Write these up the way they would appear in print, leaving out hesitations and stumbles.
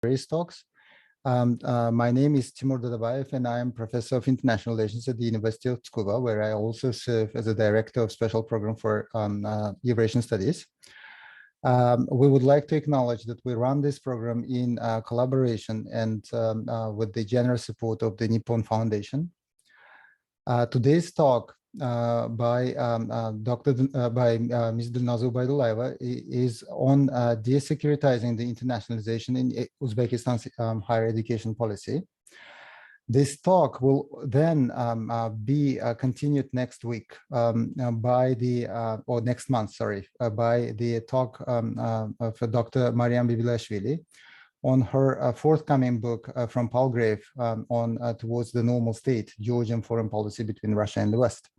various talks. My name is Timur Dadabaev, and I am Professor of International Relations at the University of Tsukuba, where I also serve as a Director of Special Program for Eurasian Studies. We would like to acknowledge that we run this program in collaboration and with the generous support of the Nippon Foundation. Today's talk by Ms. Dilnoza Ubaydullaeva is on de-securitizing the internationalization in Uzbekistan's higher education policy. This talk will then be continued next week by the, or next month, sorry, by the talk of Dr. Mariam Bibilashvili on her forthcoming book from Palgrave on Towards the Normal State, Georgian Foreign Policy Between Russia and the West.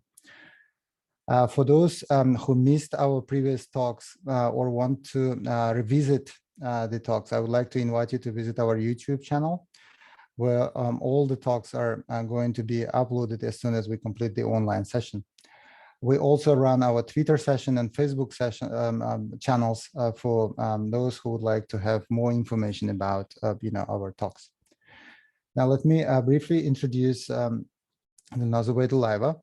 For those who missed our previous talks or want to revisit the talks, I would like to invite you to visit our YouTube channel, where all the talks are going to be uploaded as soon as we complete the online session. We also run our Twitter session and Facebook session channels for those who would like to have more information about our talks. Now, let me briefly introduce Dilnoza Ubaydullaeva.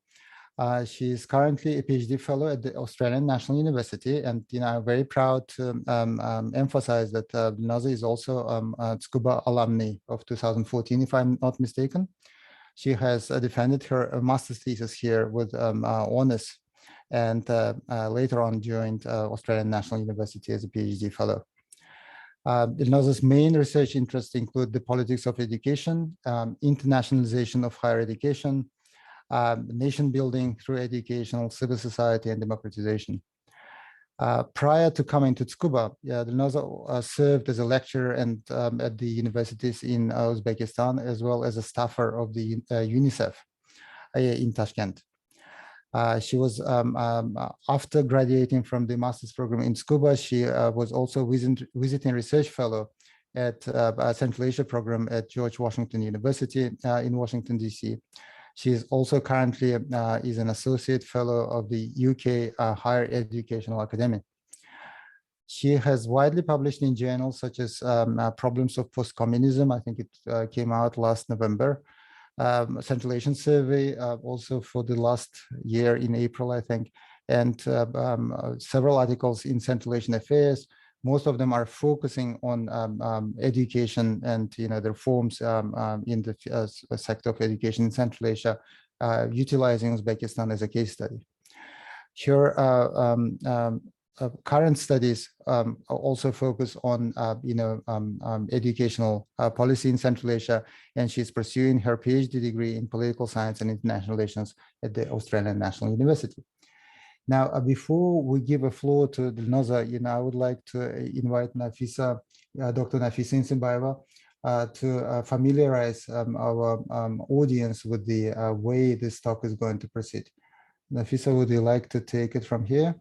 She is currently a PhD fellow at the Australian National University, and I'm very proud to emphasize that Dilnoza is also a Tsukuba alumni of 2014, if I'm not mistaken. She has defended her master's thesis here with honors, and later on joined Australian National University as a PhD fellow. Dilnoza's main research interests include the politics of education, internationalization of higher education, nation building through educational, civil society, and democratization. Prior to coming to Tsukuba, Dilnoza served as a lecturer and at the universities in Uzbekistan, as well as a staffer of the UNICEF in Tashkent. She was, after graduating from the master's program in Tsukuba, she was also visiting research fellow at Central Asia program at George Washington University in Washington, D.C. She is also currently is an associate fellow of the UK Higher Educational Academy. She has widely published in journals such as Problems of Post-Communism. I think it came out last November. Central Asian Survey also for the last year in April, I think, and several articles in Central Asian Affairs. Most of them are focusing on education and the reforms in the sector of education in Central Asia, utilizing Uzbekistan as a case study. Her current studies also focus on educational policy in Central Asia, and she's pursuing her PhD degree in political science and international relations at the Australian National University. Now, before we give a floor to Dilnoza, I would like to invite Nafisa, Dr. Nafisa Insimbayeva, to familiarize our audience with the way this talk is going to proceed. Nafisa, would you like to take it from here?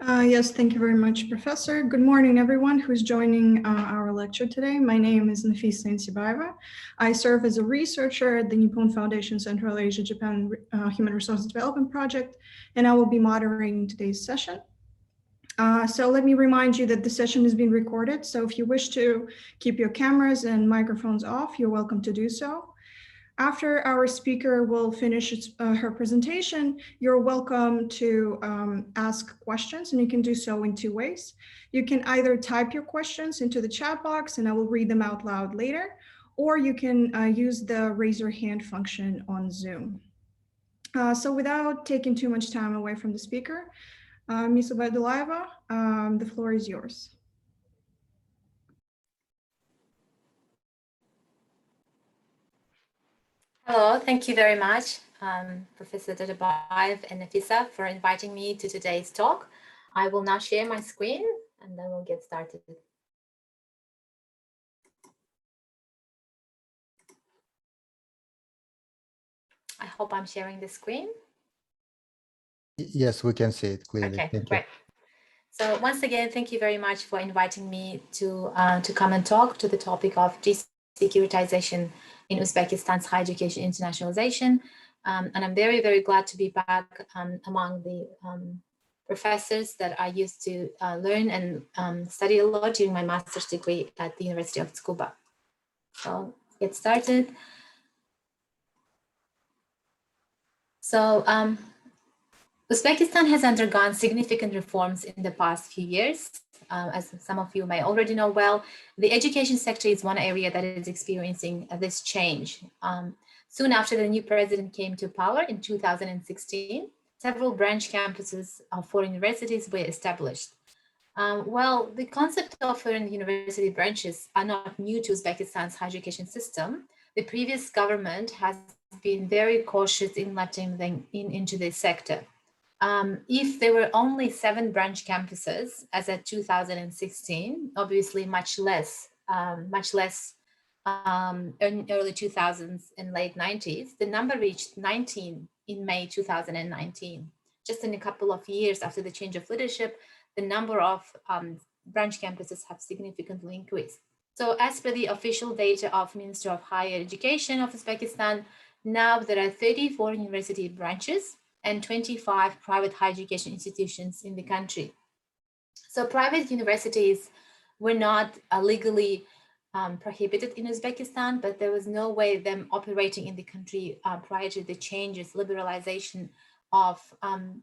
Yes, thank you very much, Professor. Good morning, everyone who's joining our lecture today. My name is Nafisa Insimbayeva. I serve as a researcher at the Nippon Foundation Central Asia Japan Human Resources Development Project, and I will be moderating today's session. So let me remind you that the session is being recorded. So if you wish to keep your cameras and microphones off, you're welcome to do so. After our speaker will finish her presentation, you're welcome to ask questions, and you can do so in two ways. You can either type your questions into the chat box and I will read them out loud later, or you can use the raise your hand function on Zoom. So without taking too much time away from the speaker, Ms. Ubaydullaeva, the floor is yours. Hello, thank you very much, Professor Dadabaev and Nafisa, for inviting me to today's talk. I will now share my screen and then we'll get started. I hope I'm sharing the screen. Yes, we can see it clearly. Okay, thank great. So once again, thank you very much for inviting me to come and talk to the topic of de-securitization in Uzbekistan's higher education internationalization. And I'm very, very glad to be back among the professors that I used to learn and study a lot during my master's degree at the University of Tsukuba. So let's get started. So Uzbekistan has undergone significant reforms in the past few years. As some of you may already know well, the education sector is one area that is experiencing this change. Soon after the new president came to power in 2016, several branch campuses of foreign universities were established. Well, the concept of foreign university branches are not new to Uzbekistan's higher education system. The previous government has been very cautious in letting them into this sector. If there were only 7 branch campuses as at 2016, obviously much less in early 2000s and late 90s, the number reached 19 in May 2019. Just in a couple of years after the change of leadership, the number of branch campuses have significantly increased. So as per the official data of Ministry of Higher Education of Uzbekistan, now there are 34 university branches and 25 private higher education institutions in the country. So private universities were not legally prohibited in Uzbekistan, but there was no way them operating in the country prior to the changes, liberalization of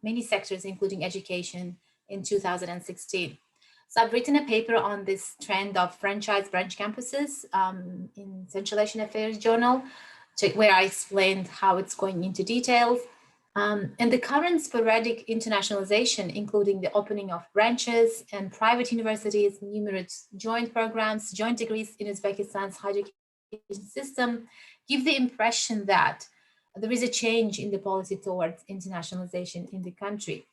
many sectors, including education in 2016. So I've written a paper on this trend of franchise branch campuses in Central Asian Affairs Journal, where I explained how it's going into details. And the current sporadic internationalization, including the opening of branches and private universities, numerous joint programs, joint degrees in Uzbekistan's higher education system, give the impression that there is a change in the policy towards internationalization in the country.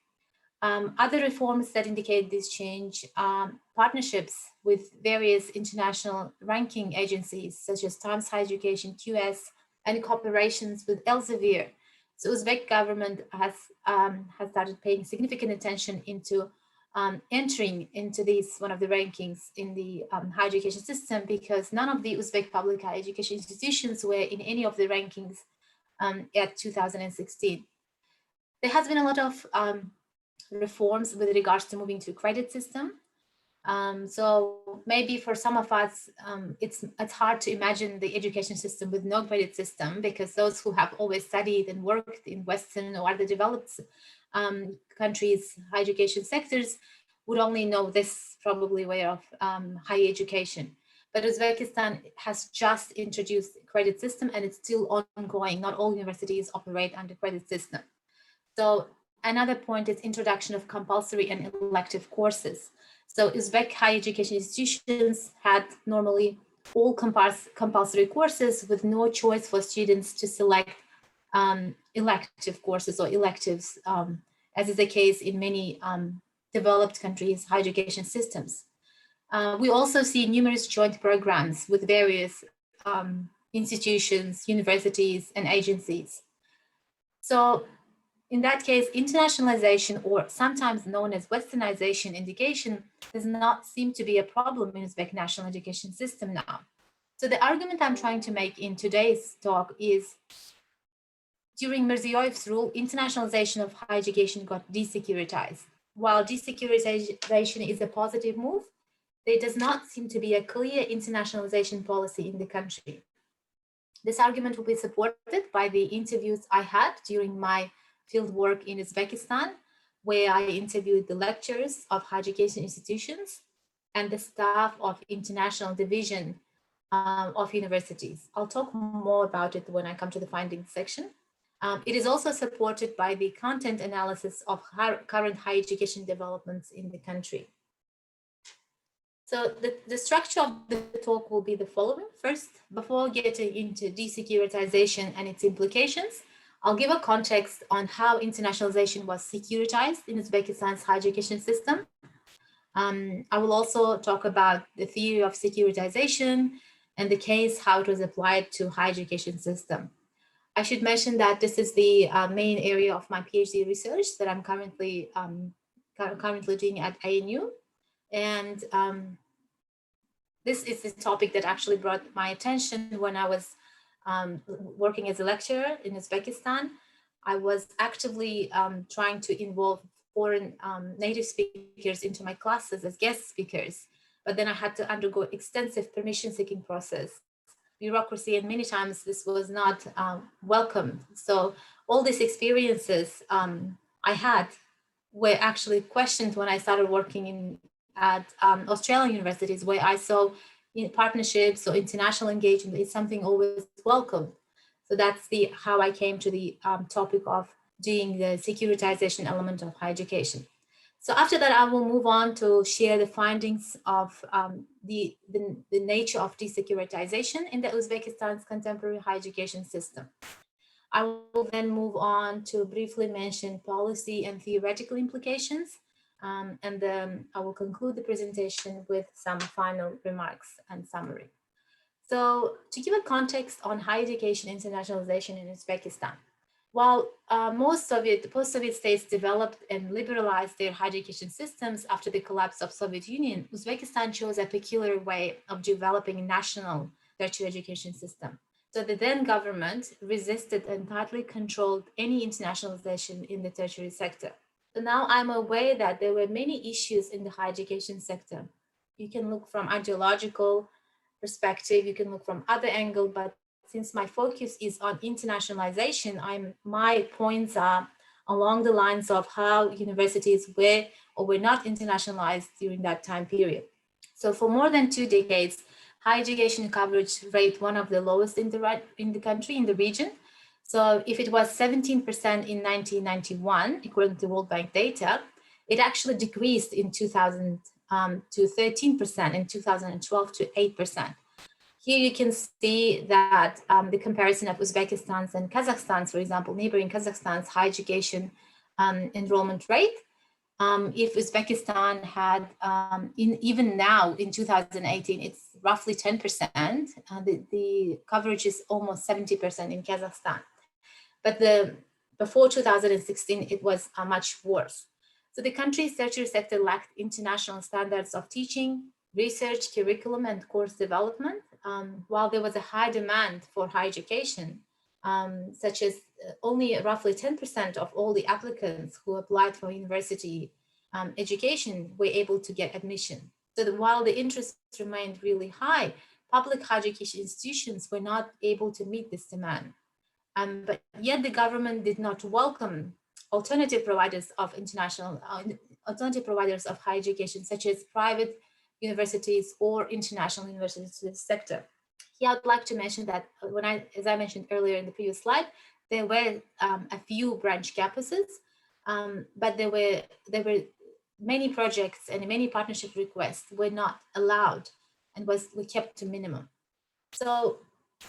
Other reforms that indicate this change are partnerships with various international ranking agencies, such as Times Higher Education, QS, and cooperations with Elsevier. So Uzbek government has started paying significant attention into entering into one of the rankings in the higher education system, because none of the Uzbek public higher education institutions were in any of the rankings at 2016. There has been a lot of reforms with regards to moving to credit system. So maybe for some of us, it's hard to imagine the education system with no credit system, because those who have always studied and worked in Western or other developed countries' higher education sectors would only know this probably way of higher education. But Uzbekistan has just introduced credit system, and it's still ongoing. Not all universities operate under credit system. So another point is introduction of compulsory and elective courses. So Uzbek higher education institutions had normally all compulsory courses with no choice for students to select elective courses or electives, as is the case in many developed countries' higher education systems. We also see numerous joint programs with various institutions, universities, and agencies. So in that case, internationalization, or sometimes known as westernization indication, does not seem to be a problem in Uzbek national education system now. So the argument I'm trying to make in today's talk is, during Mirziyoyev's rule, internationalization of higher education got de-securitized. While de-securitization is a positive move, there does not seem to be a clear internationalization policy in the country. This argument will be supported by the interviews I had during my field work in Uzbekistan, where I interviewed the lecturers of higher education institutions and the staff of international division of universities. I'll talk more about it when I come to the findings section. It is also supported by the content analysis of current higher education developments in the country. So the structure of the talk will be the following. First, before getting into de-securitization and its implications, I'll give a context on how internationalization was securitized in Uzbekistan's higher education system. I will also talk about the theory of securitization and the case how it was applied to higher education system. I should mention that this is the main area of my PhD research that I'm currently doing at ANU. And this is the topic that actually brought my attention when I was working as a lecturer in Uzbekistan. I was actively trying to involve foreign native speakers into my classes as guest speakers, but then I had to undergo extensive permission-seeking process, bureaucracy, and many times this was not welcomed. So all these experiences I had were actually questioned when I started working at Australian universities, where I saw partnerships or international engagement is something always welcomed. So that's how I came to the topic of doing the securitization element of higher education. So after that, I will move on to share the findings of the nature of de-securitization in the Uzbekistan's contemporary higher education system. I will then move on to briefly mention policy and theoretical implications, and then I will conclude the presentation with some final remarks and summary. So to give a context on higher education internationalization in Uzbekistan, while most post-Soviet states developed and liberalized their higher education systems after the collapse of Soviet Union, Uzbekistan chose a peculiar way of developing a national tertiary education system. So the then government resisted and tightly controlled any internationalization in the tertiary sector. So now I'm aware that there were many issues in the higher education sector. You can look from ideological perspective, you can look from other angle, but since my focus is on internationalization, my points are along the lines of how universities were or were not internationalized during that time period. So for more than 2 decades, higher education coverage rate one of the lowest in the country, in the region. So if it was 17% in 1991, according to World Bank data, it actually decreased in 2000 to 13%, in 2012 to 8%. Here you can see that the comparison of Uzbekistan's and Kazakhstan's, for example, neighboring Kazakhstan's higher education enrollment rate. If Uzbekistan had, even now in 2018, it's roughly 10%, the coverage is almost 70% in Kazakhstan. But before 2016, it was much worse. So the country's tertiary sector lacked international standards of teaching, research, curriculum, and course development, while there was a high demand for higher education, such as only roughly 10% of all the applicants who applied for university education were able to get admission. So that while the interest remained really high, public higher education institutions were not able to meet this demand. But yet the government did not welcome alternative providers of higher education, such as private universities or international universities sector. Here, I'd like to mention that as I mentioned earlier in the previous slide, there were a few branch campuses, but there were many projects and many partnership requests were not allowed and were kept to minimum. So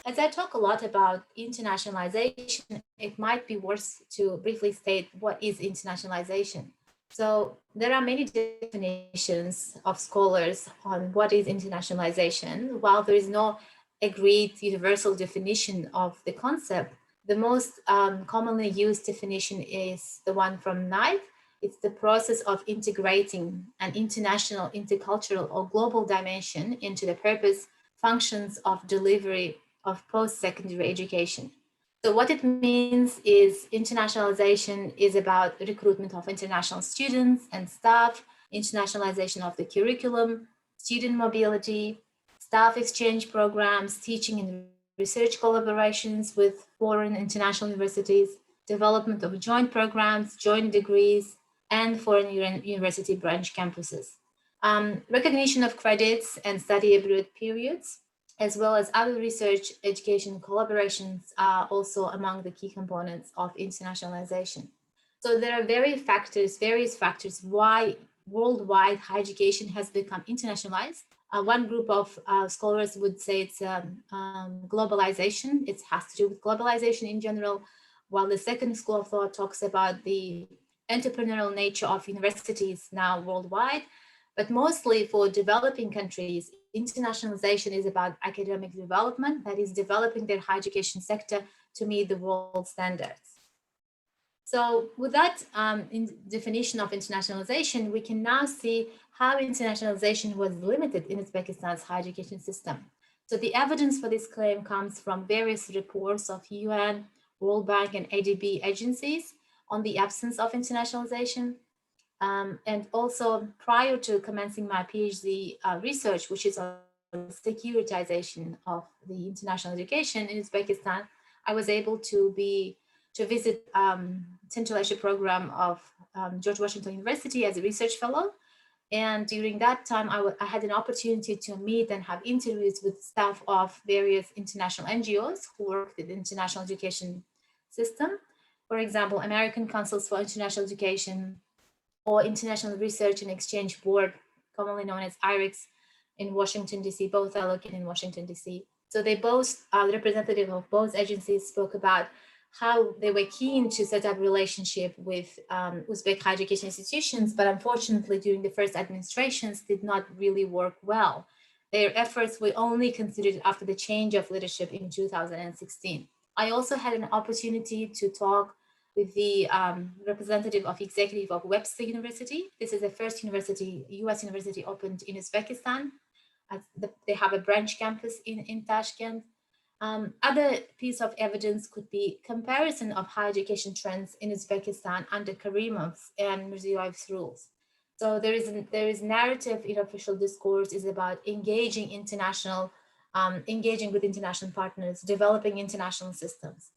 as I talk a lot about internationalization, it might be worth to briefly state what is internationalization. So there are many definitions of scholars on what is internationalization. While there is no agreed universal definition of the concept, the most commonly used definition is the one from Knight. It's the process of integrating an international, intercultural, or global dimension into the purpose, functions of delivery of post-secondary education. So what it means is internationalization is about recruitment of international students and staff, internationalization of the curriculum, student mobility, staff exchange programs, teaching and research collaborations with foreign international universities, development of joint programs, joint degrees, and foreign university branch campuses. Recognition of credits and study abroad periods, as well as other research education collaborations are also among the key components of internationalization. So there are various factors why worldwide higher education has become internationalized. One group of scholars would say it's globalization. It has to do with globalization in general, while the second school of thought talks about the entrepreneurial nature of universities now worldwide. But mostly for developing countries, internationalization is about academic development, that is developing their higher education sector to meet the world standards. So with that definition of internationalization, we can now see how internationalization was limited in Uzbekistan's higher education system. So the evidence for this claim comes from various reports of UN, World Bank, and ADB agencies on the absence of internationalization. And also prior to commencing my PhD research, which is on securitization of the international education in Uzbekistan, I was able to visit Central Asia program of George Washington University as a research fellow. And during that time, I had an opportunity to meet and have interviews with staff of various international NGOs who work with the international education system. For example, American Councils for International Education or International Research and Exchange Board, commonly known as IREX, in Washington, D.C., both are located in Washington, D.C. So they both, the representative of both agencies spoke about how they were keen to set up a relationship with Uzbek higher education institutions, but unfortunately during the first administrations did not really work well. Their efforts were only considered after the change of leadership in 2016. I also had an opportunity to talk with the representative of executive of Webster University. This is the first university, US university opened in Uzbekistan. They have a branch campus in Tashkent. Other piece of evidence could be comparison of higher education trends in Uzbekistan under Karimov's and Mirziyoyev's rules. So there is narrative in official discourse is about engaging with international partners, developing international systems.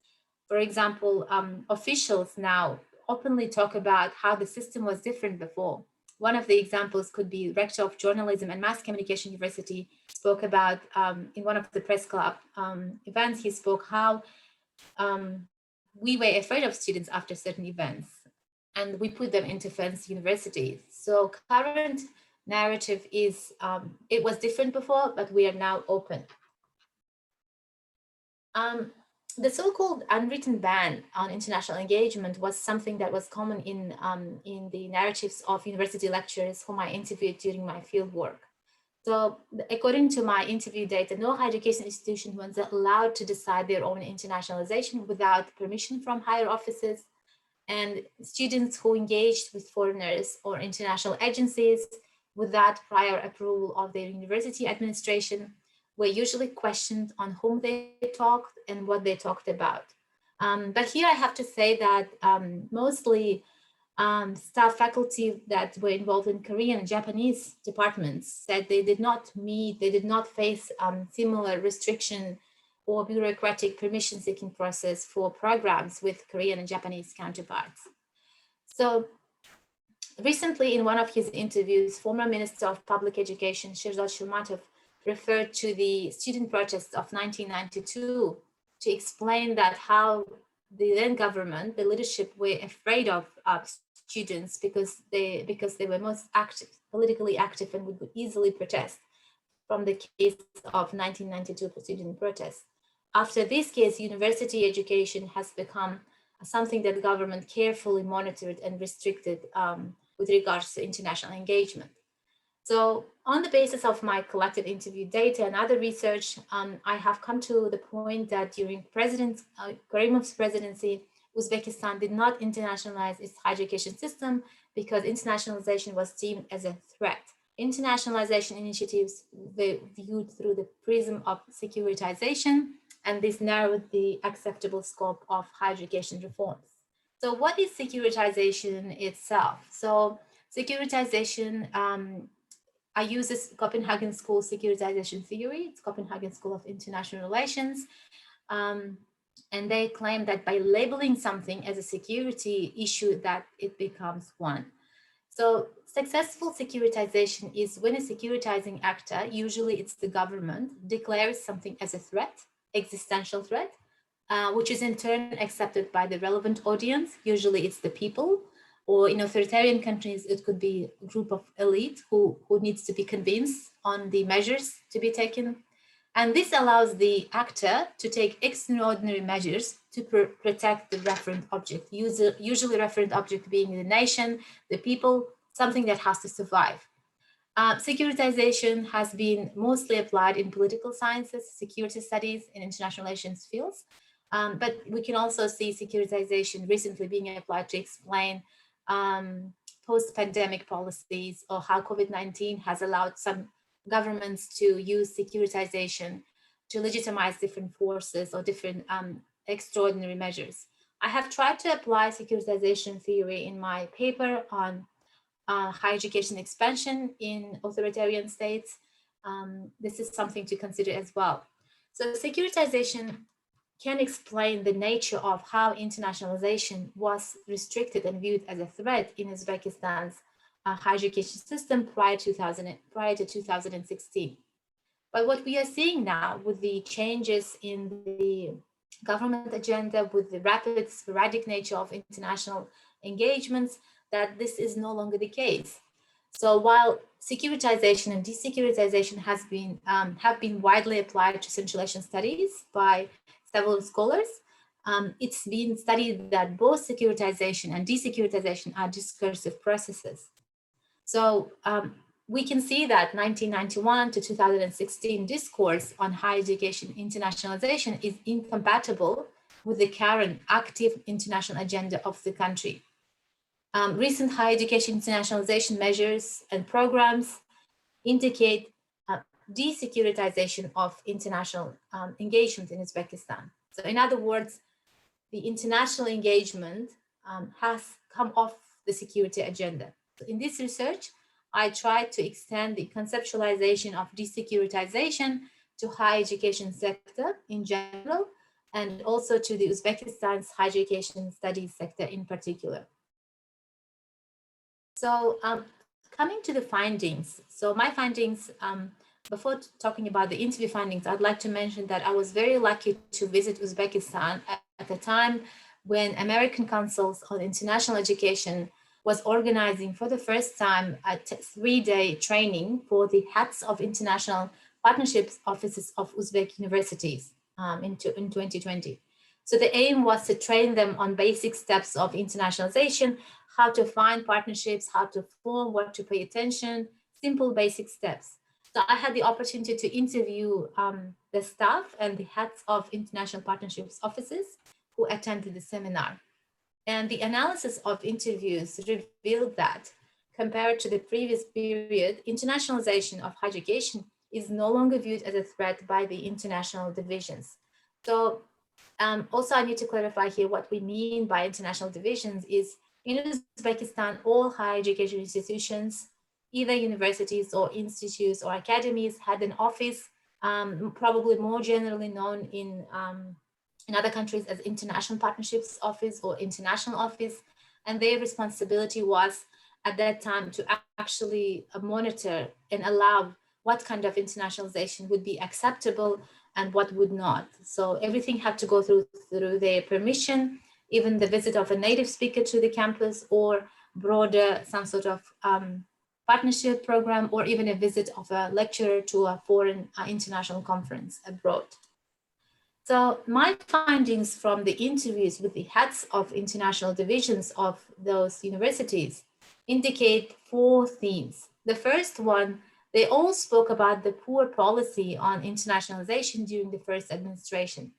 For example, officials now openly talk about how the system was different before. One of the examples could be rector of journalism and mass communication university spoke about in one of the press club events, he spoke how we were afraid of students after certain events and we put them into fancy universities. So current narrative is, it was different before, but we are now open. The so-called unwritten ban on international engagement was something that was common in the narratives of university lecturers whom I interviewed during my field work. So according to my interview data, no higher education institution was allowed to decide their own internationalization without permission from higher offices. And students who engaged with foreigners or international agencies without prior approval of their university administration were usually questioned on whom they talked and what they talked about. But here I have to say that mostly staff faculty that were involved in Korean and Japanese departments said they did not face similar restriction or bureaucratic permission-seeking process for programs with Korean and Japanese counterparts. So recently in one of his interviews, former Minister of Public Education, Shirzad Shilmatov, referred to the student protests of 1992 to explain that how the then government, the leadership, were afraid of students because they were most active, politically active, and would easily protest from the case of 1992 student protests. After this case, university education has become something that the government carefully monitored and restricted with regards to international engagement. So on the basis of my collected interview data and other research, I have come to the point that during President Karimov's presidency, Uzbekistan did not internationalize its higher education system because internationalization was deemed as a threat. Internationalization initiatives were viewed through the prism of securitization, and this narrowed the acceptable scope of higher education reforms. So what is securitization itself? So securitization, I use this Copenhagen School securitization theory. It's Copenhagen School of International Relations. And they claim that by labeling something as a security issue, that it becomes one. So successful securitization is when a securitizing actor, usually it's the government, declares something as a threat, existential threat, which is in turn accepted by the relevant audience. Usually it's the people, or in authoritarian countries, it could be a group of elite who needs to be convinced on the measures to be taken. And this allows the actor to take extraordinary measures to protect the referent object, usually referent object being the nation, the people, something that has to survive. Securitization has been mostly applied in political sciences, security studies, and international relations fields. But we can also see securitization recently being applied to explain post-pandemic policies, or how COVID-19 has allowed some governments to use securitization to legitimize different forces or different extraordinary measures. I have tried to apply securitization theory in my paper on higher education expansion in authoritarian states. This is something to consider as well. So securitization can explain the nature of how internationalization was restricted and viewed as a threat in Uzbekistan's higher education system prior to 2016. But what we are seeing now with the changes in the government agenda, with the rapid, sporadic nature of international engagements, that this is no longer the case. So while securitization and de-securitization have been widely applied to Central Asian studies by several scholars, it's been studied that both securitization and de-securitization are discursive processes. So we can see that 1991 to 2016 discourse on higher education internationalization is incompatible with the current active international agenda of the country. Recent higher education internationalization measures and programs indicate de-securitization of international engagement in Uzbekistan. So in other words, the international engagement has come off the security agenda. So in this research, I tried to extend the conceptualization of de-securitization to higher education sector in general, and also to the Uzbekistan's higher education studies sector in particular. So coming to the findings. So my findings, before talking about the interview findings, I'd like to mention that I was very lucky to visit Uzbekistan at the time when American Councils on International Education was organizing for the first time a 3-day training for the heads of international partnerships offices of Uzbek universities in 2020. So the aim was to train them on basic steps of internationalization, how to find partnerships, how to form, what to pay attention, simple basic steps. So I had the opportunity to interview the staff and the heads of international partnerships offices who attended the seminar. And the analysis of interviews revealed that compared to the previous period, internationalization of higher education is no longer viewed as a threat by the international divisions. So also I need to clarify here what we mean by international divisions is in Uzbekistan, all higher education institutions, either universities or institutes or academies had an office, probably more generally known in other countries as International Partnerships Office or International Office. And their responsibility was at that time to actually monitor and allow what kind of internationalization would be acceptable and what would not. So everything had to go through their permission, even the visit of a native speaker to the campus or broader some sort of partnership program or even a visit of a lecturer to a foreign international conference abroad. So my findings from the interviews with the heads of international divisions of those universities indicate 4 themes. The first one, they all spoke about the poor policy on internationalization during the first administration.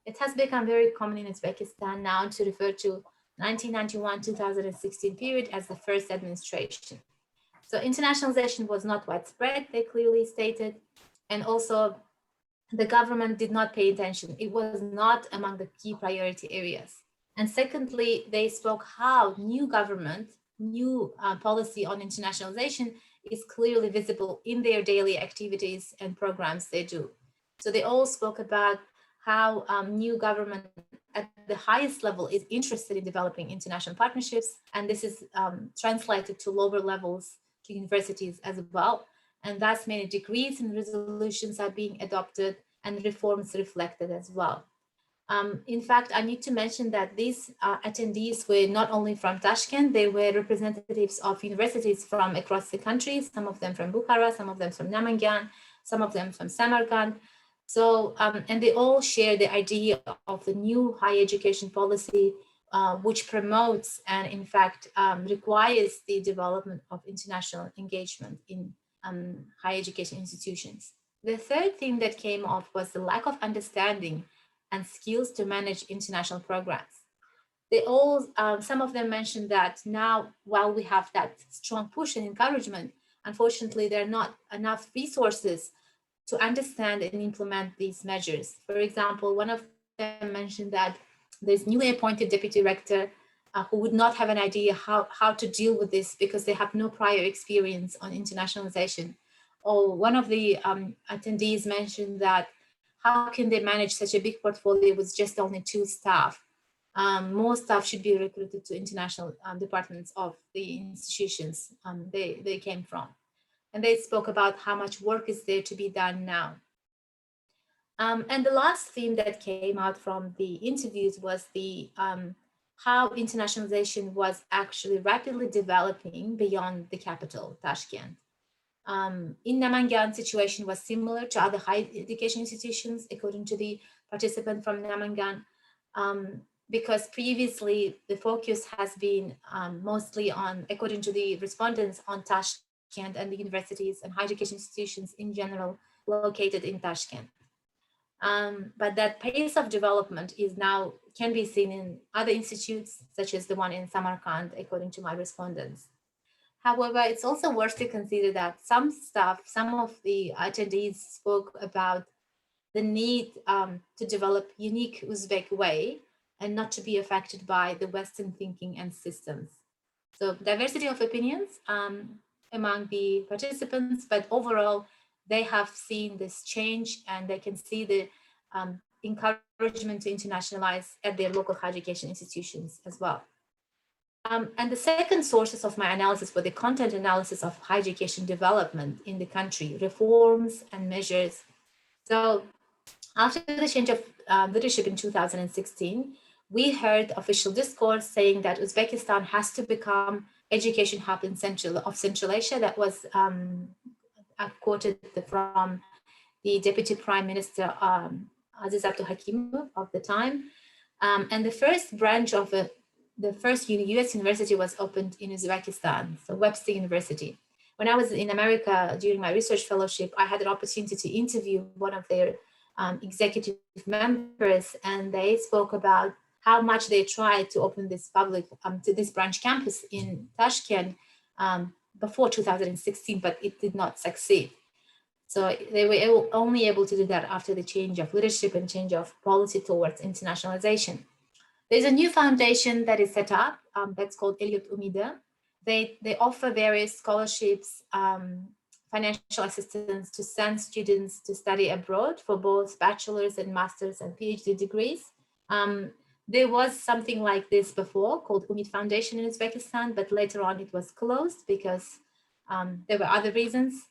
It has become very common in Uzbekistan now to refer to 1991-2016 period as the first administration. So internationalization was not widespread, they clearly stated, and also the government did not pay attention. It was not among the key priority areas. And secondly, they spoke how new government, new policy on internationalization is clearly visible in their daily activities and programs they do. So they all spoke about how new government at the highest level is interested in developing international partnerships. And this is translated to lower levels, to universities as well. And thus many decrees and resolutions are being adopted and reforms reflected as well. In fact, I need to mention that these attendees were not only from Tashkent, they were representatives of universities from across the country, some of them from Bukhara, some of them from Namangan, some of them from Samarkand. So, and they all share the idea of the new higher education policy, which promotes and in fact requires the development of international engagement in higher education institutions. The third thing that came off was the lack of understanding and skills to manage international programs. They all, some of them mentioned that now, while we have that strong push and encouragement, unfortunately, there are not enough resources to understand and implement these measures. For example, one of them mentioned that there's newly appointed deputy rector who would not have an idea how to deal with this because they have no prior experience on internationalization. Or one of the attendees mentioned that how can they manage such a big portfolio with just only 2 staff? More staff should be recruited to international departments of the institutions they came from. And they spoke about how much work is there to be done now. And the last theme that came out from the interviews was the how internationalization was actually rapidly developing beyond the capital, Tashkent. In Namangan, situation was similar to other higher education institutions, according to the participant from Namangan, because previously the focus has been mostly on, according to the respondents, on Tashkent and the universities and higher education institutions in general located in Tashkent. But that pace of development is now can be seen in other institutes, such as the one in Samarkand, according to my respondents. However, it's also worth to consider that some of the attendees spoke about the need to develop unique Uzbek way and not to be affected by the Western thinking and systems. So diversity of opinions among the participants, but overall, they have seen this change and they can see the encouragement to internationalize at their local higher education institutions as well. And the second sources of my analysis were the content analysis of higher education development in the country, reforms and measures. So after the change of leadership in 2016, we heard official discourse saying that Uzbekistan has to become education hub in Central Asia. That was quoted from the Deputy Prime Minister Aziz Abduhakimov of the time. And the first branch of the first US university was opened in Uzbekistan, so Webster University. When I was in America during my research fellowship, I had an opportunity to interview one of their executive members, and they spoke about how much they tried to open this public, to this branch campus in Tashkent before 2016, but it did not succeed. So they were only able to do that after the change of leadership and change of policy towards internationalization. There's a new foundation that is set up that's called Elliot Umida. They offer various scholarships, financial assistance to send students to study abroad for both bachelor's and master's and PhD degrees. There was something like this before called Umid Foundation in Uzbekistan, but later on it was closed because there were other reasons.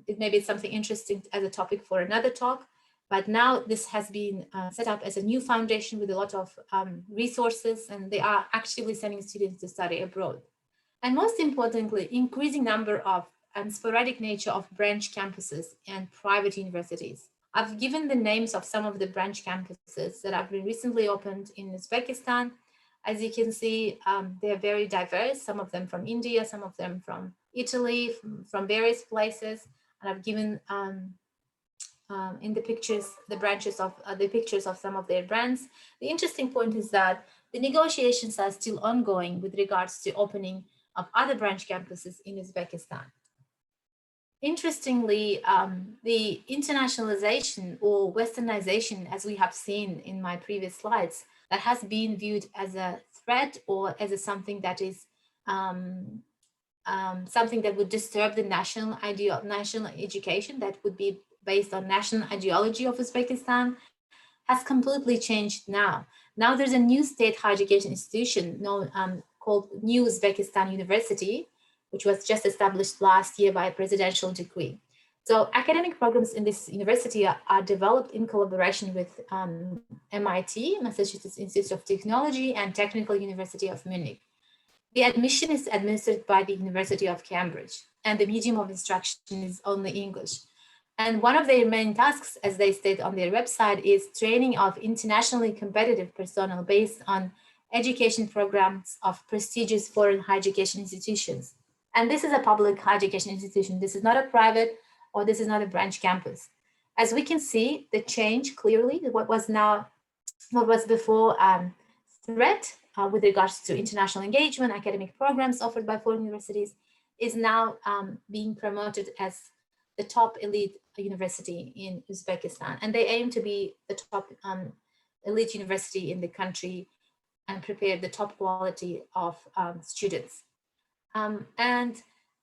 It may be something interesting as a topic for another talk, but now this has been set up as a new foundation with a lot of resources, and they are actively sending students to study abroad. And most importantly, increasing number of and sporadic nature of branch campuses and private universities. I've given the names of some of the branch campuses that have been recently opened in Uzbekistan. As you can see, they're very diverse, some of them from India, some of them from Italy, from various places. And I've given in the pictures, the pictures of some of their brands. The interesting point is that the negotiations are still ongoing with regards to opening of other branch campuses in Uzbekistan. Interestingly, the internationalization or westernization, as we have seen in my previous slides, that has been viewed as a threat or as something that is something that would disturb the national education that would be based on national ideology of Uzbekistan, has completely changed now. Now there's a new state higher education institution known, called New Uzbekistan University, which was just established last year by a presidential decree. So academic programs in this university are developed in collaboration with MIT, Massachusetts Institute of Technology, and Technical University of Munich. The admission is administered by the University of Cambridge, and the medium of instruction is only English. And one of their main tasks, as they state on their website, is training of internationally competitive personnel based on education programs of prestigious foreign higher education institutions. And this is a public higher education institution. This is not a private, or this is not a branch campus. As we can see, the change clearly, what was before threat with regards to international engagement, academic programs offered by foreign universities, is now being promoted as the top elite university in Uzbekistan. And they aim to be the top elite university in the country and prepare the top quality of students. And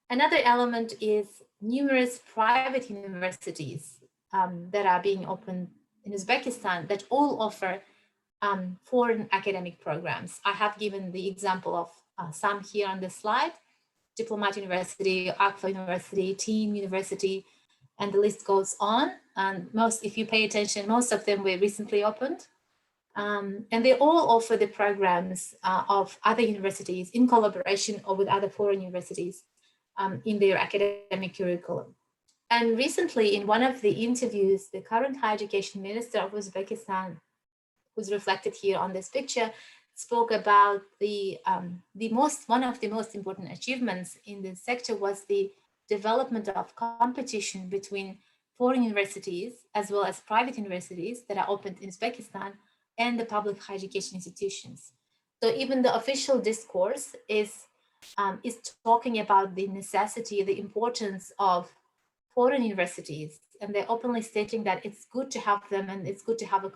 another element is numerous private universities that are being opened in Uzbekistan that all offer foreign academic programs. I have given the example of some here on the slide: Diplomat University, Akfa University, Team University, and the list goes on. And if you pay attention, most of them were recently opened. And they all offer the programs of other universities in collaboration or with other foreign universities in their academic curriculum. And recently, in one of the interviews, the current Higher Education Minister of Uzbekistan, who's reflected here on this picture, spoke about one of the most important achievements in the sector was the development of competition between foreign universities as well as private universities that are opened in Uzbekistan and the public higher education institutions. So even the official discourse is talking about the necessity, the importance of foreign universities, and they're openly stating that it's good to have them and it's good to have a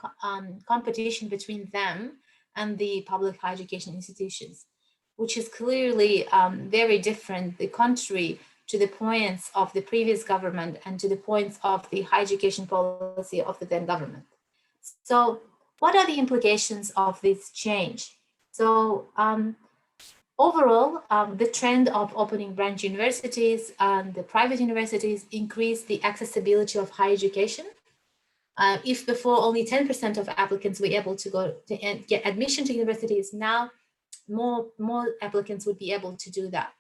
competition between them and the public higher education institutions, which is clearly very different, the contrary to the points of the previous government and to the points of the higher education policy of the then government. So what are the implications of this change? So overall, the trend of opening branch universities and the private universities increased the accessibility of higher education. If before only 10% of applicants were able to go to get admission to universities, now more applicants would be able to do that.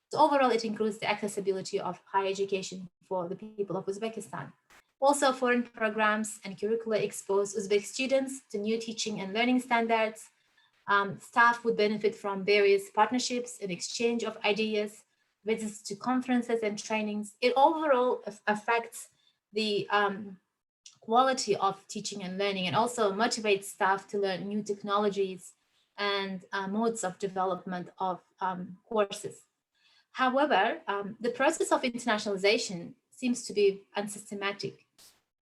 So overall, it increased the accessibility of higher education for the people of Uzbekistan. Also, foreign programs and curricula expose Uzbek students to new teaching and learning standards. Staff would benefit from various partnerships and exchange of ideas, visits to conferences and trainings. It overall affects the quality of teaching and learning, and also motivates staff to learn new technologies and modes of development of courses. However, the process of internationalization seems to be unsystematic.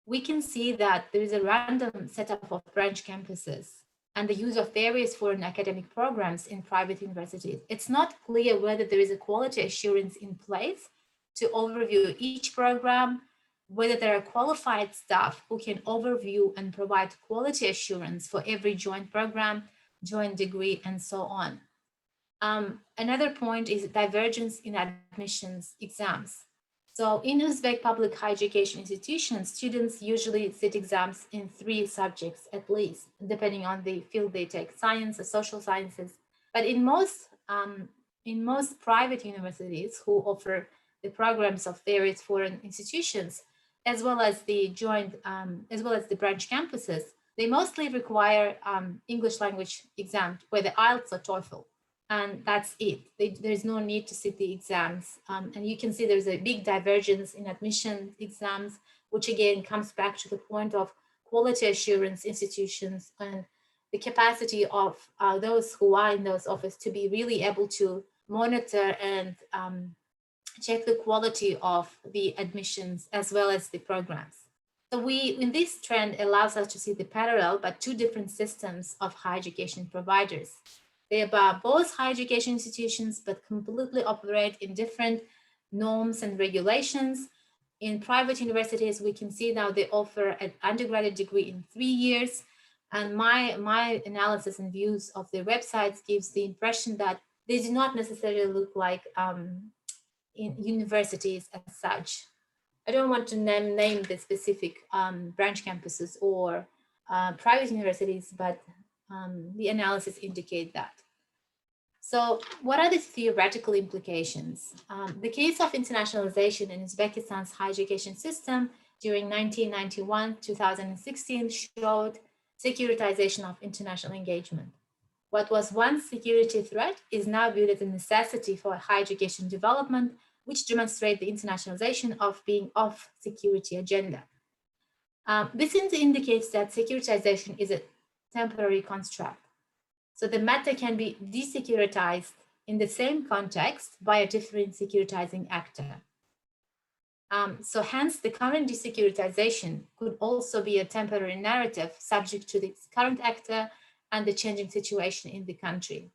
We can see that there is a random setup of branch campuses and the use of various foreign academic programs in private universities. It's not clear whether there is a quality assurance in place to overview each program, whether there are qualified staff who can overview and provide quality assurance for every joint program, joint degree, and so on. Another point is divergence in admissions exams. So in Uzbek public higher education institutions, students usually sit exams in 3 subjects at least, depending on the field they take, science or social sciences. But in most private universities who offer the programs of various foreign institutions, as well as the branch campuses, they mostly require English language exam, whether IELTS or TOEFL. And that's it. There's no need to sit the exams. And you can see there's a big divergence in admission exams, which again comes back to the point of quality assurance institutions and the capacity of those who are in those offices to be really able to monitor and check the quality of the admissions as well as the programs. So in this trend allows us to see the parallel but 2 different systems of higher education providers. They are both higher education institutions, but completely operate in different norms and regulations. In private universities, we can see now they offer an undergraduate degree in 3 years. And my analysis and views of their websites gives the impression that they do not necessarily look like in universities as such. I don't want to name the specific branch campuses or private universities, but the analysis indicate that. So what are the theoretical implications? The case of internationalization in Uzbekistan's higher education system during 1991-2016 showed securitization of international engagement. What was once security threat is now viewed as a necessity for higher education development, which demonstrates the internationalization of being off security agenda. This indicates that securitization is a temporary construct. So the matter can be de-securitized in the same context by a different securitizing actor. So hence the current de-securitization could also be a temporary narrative subject to the current actor and the changing situation in the country,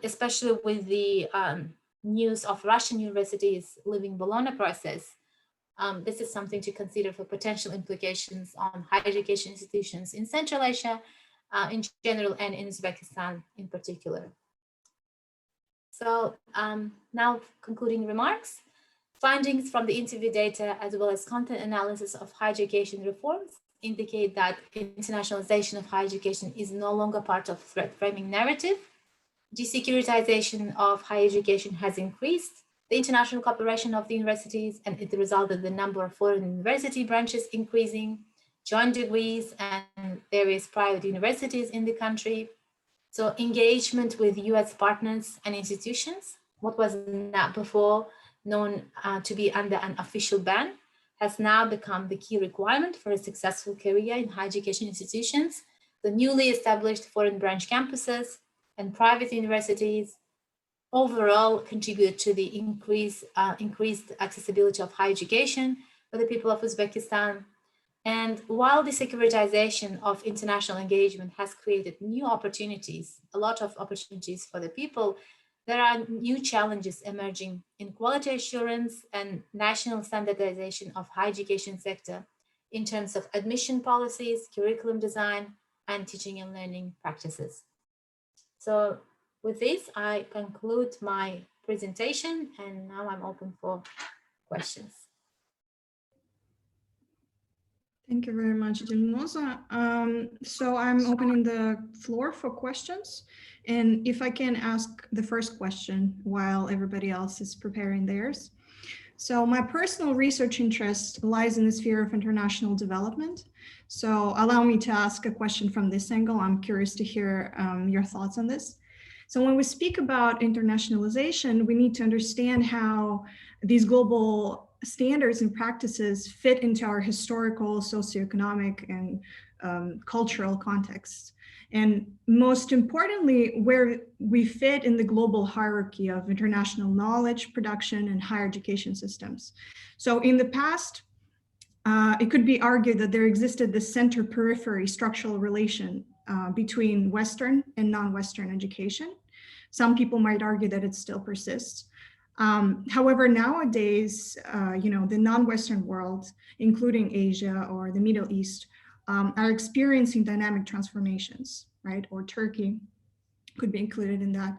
especially with the news of Russian universities leaving Bologna process. This is something to consider for potential implications on higher education institutions in Central Asia in general and in Uzbekistan in particular. So now concluding remarks. Findings from the interview data as well as content analysis of higher education reforms indicate that internationalization of higher education is no longer part of threat framing narrative. De-securitization of higher education has increased. The international cooperation of the universities, and it resulted in the number of foreign university branches increasing, joint degrees and various private universities in the country. So engagement with US partners and institutions, what was not before known to be under an official ban, has now become the key requirement for a successful career in higher education institutions. The newly established foreign branch campuses and private universities overall contribute to the increased accessibility of higher education for the people of Uzbekistan. And while the securitization of international engagement has created new opportunities, a lot of opportunities for the people, there are new challenges emerging in quality assurance and national standardization of higher education sector in terms of admission policies, curriculum design, and teaching and learning practices. So with this, I conclude my presentation, and now I'm open for questions. Thank you very much, Dilnoza. So I'm opening the floor for questions. And if I can ask the first question while everybody else is preparing theirs. So my personal research interest lies in the sphere of international development. So allow me to ask a question from this angle. I'm curious to hear your thoughts on this. So when we speak about internationalization, we need to understand how these global standards and practices fit into our historical, socioeconomic, and cultural contexts. And most importantly, where we fit in the global hierarchy of international knowledge, production, and higher education systems. So in the past, it could be argued that there existed this center-periphery structural relation between Western and non-Western education. Some people might argue that it still persists. However, nowadays, the non-Western world, including Asia or the Middle East, are experiencing dynamic transformations, right? Or Turkey could be included in that.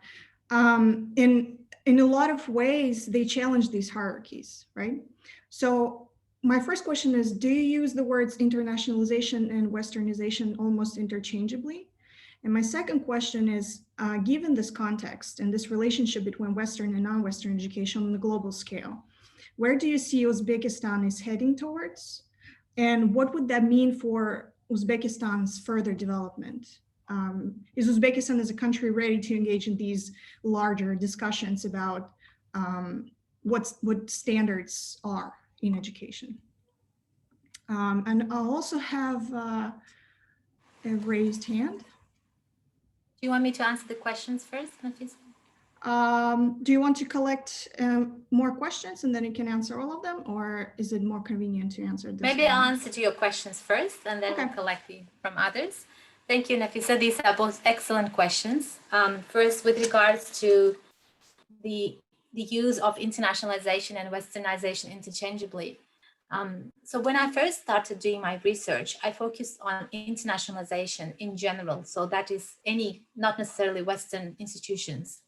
In a lot of ways, they challenge these hierarchies, right? So my first question is, do you use the words internationalization and Westernization almost interchangeably? And my second question is, given this context and this relationship between Western and non-Western education on the global scale, where do you see Uzbekistan is heading towards? And what would that mean for Uzbekistan's further development? Is Uzbekistan as a country ready to engage in these larger discussions about what standards are in education? And I'll also have a raised hand. Do you want me to answer the questions first, Nafisa? Do you want to collect more questions and then you can answer all of them, or is it more convenient to answer this? Maybe I'll answer to your questions first and then we'll collect from others. Thank you, Nafisa. These are both excellent questions. First, with regards to the use of internationalization and Westernization interchangeably. So when I first started doing my research, I focused on internationalization in general. So that is not necessarily Western institutions.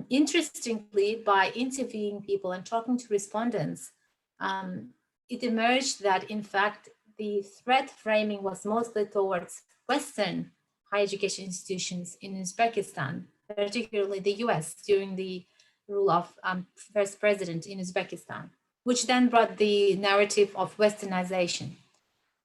Interestingly, by interviewing people and talking to respondents, it emerged that in fact, the threat framing was mostly towards Western higher education institutions in Uzbekistan, particularly the US during the rule of first president in Uzbekistan, which then brought the narrative of Westernization.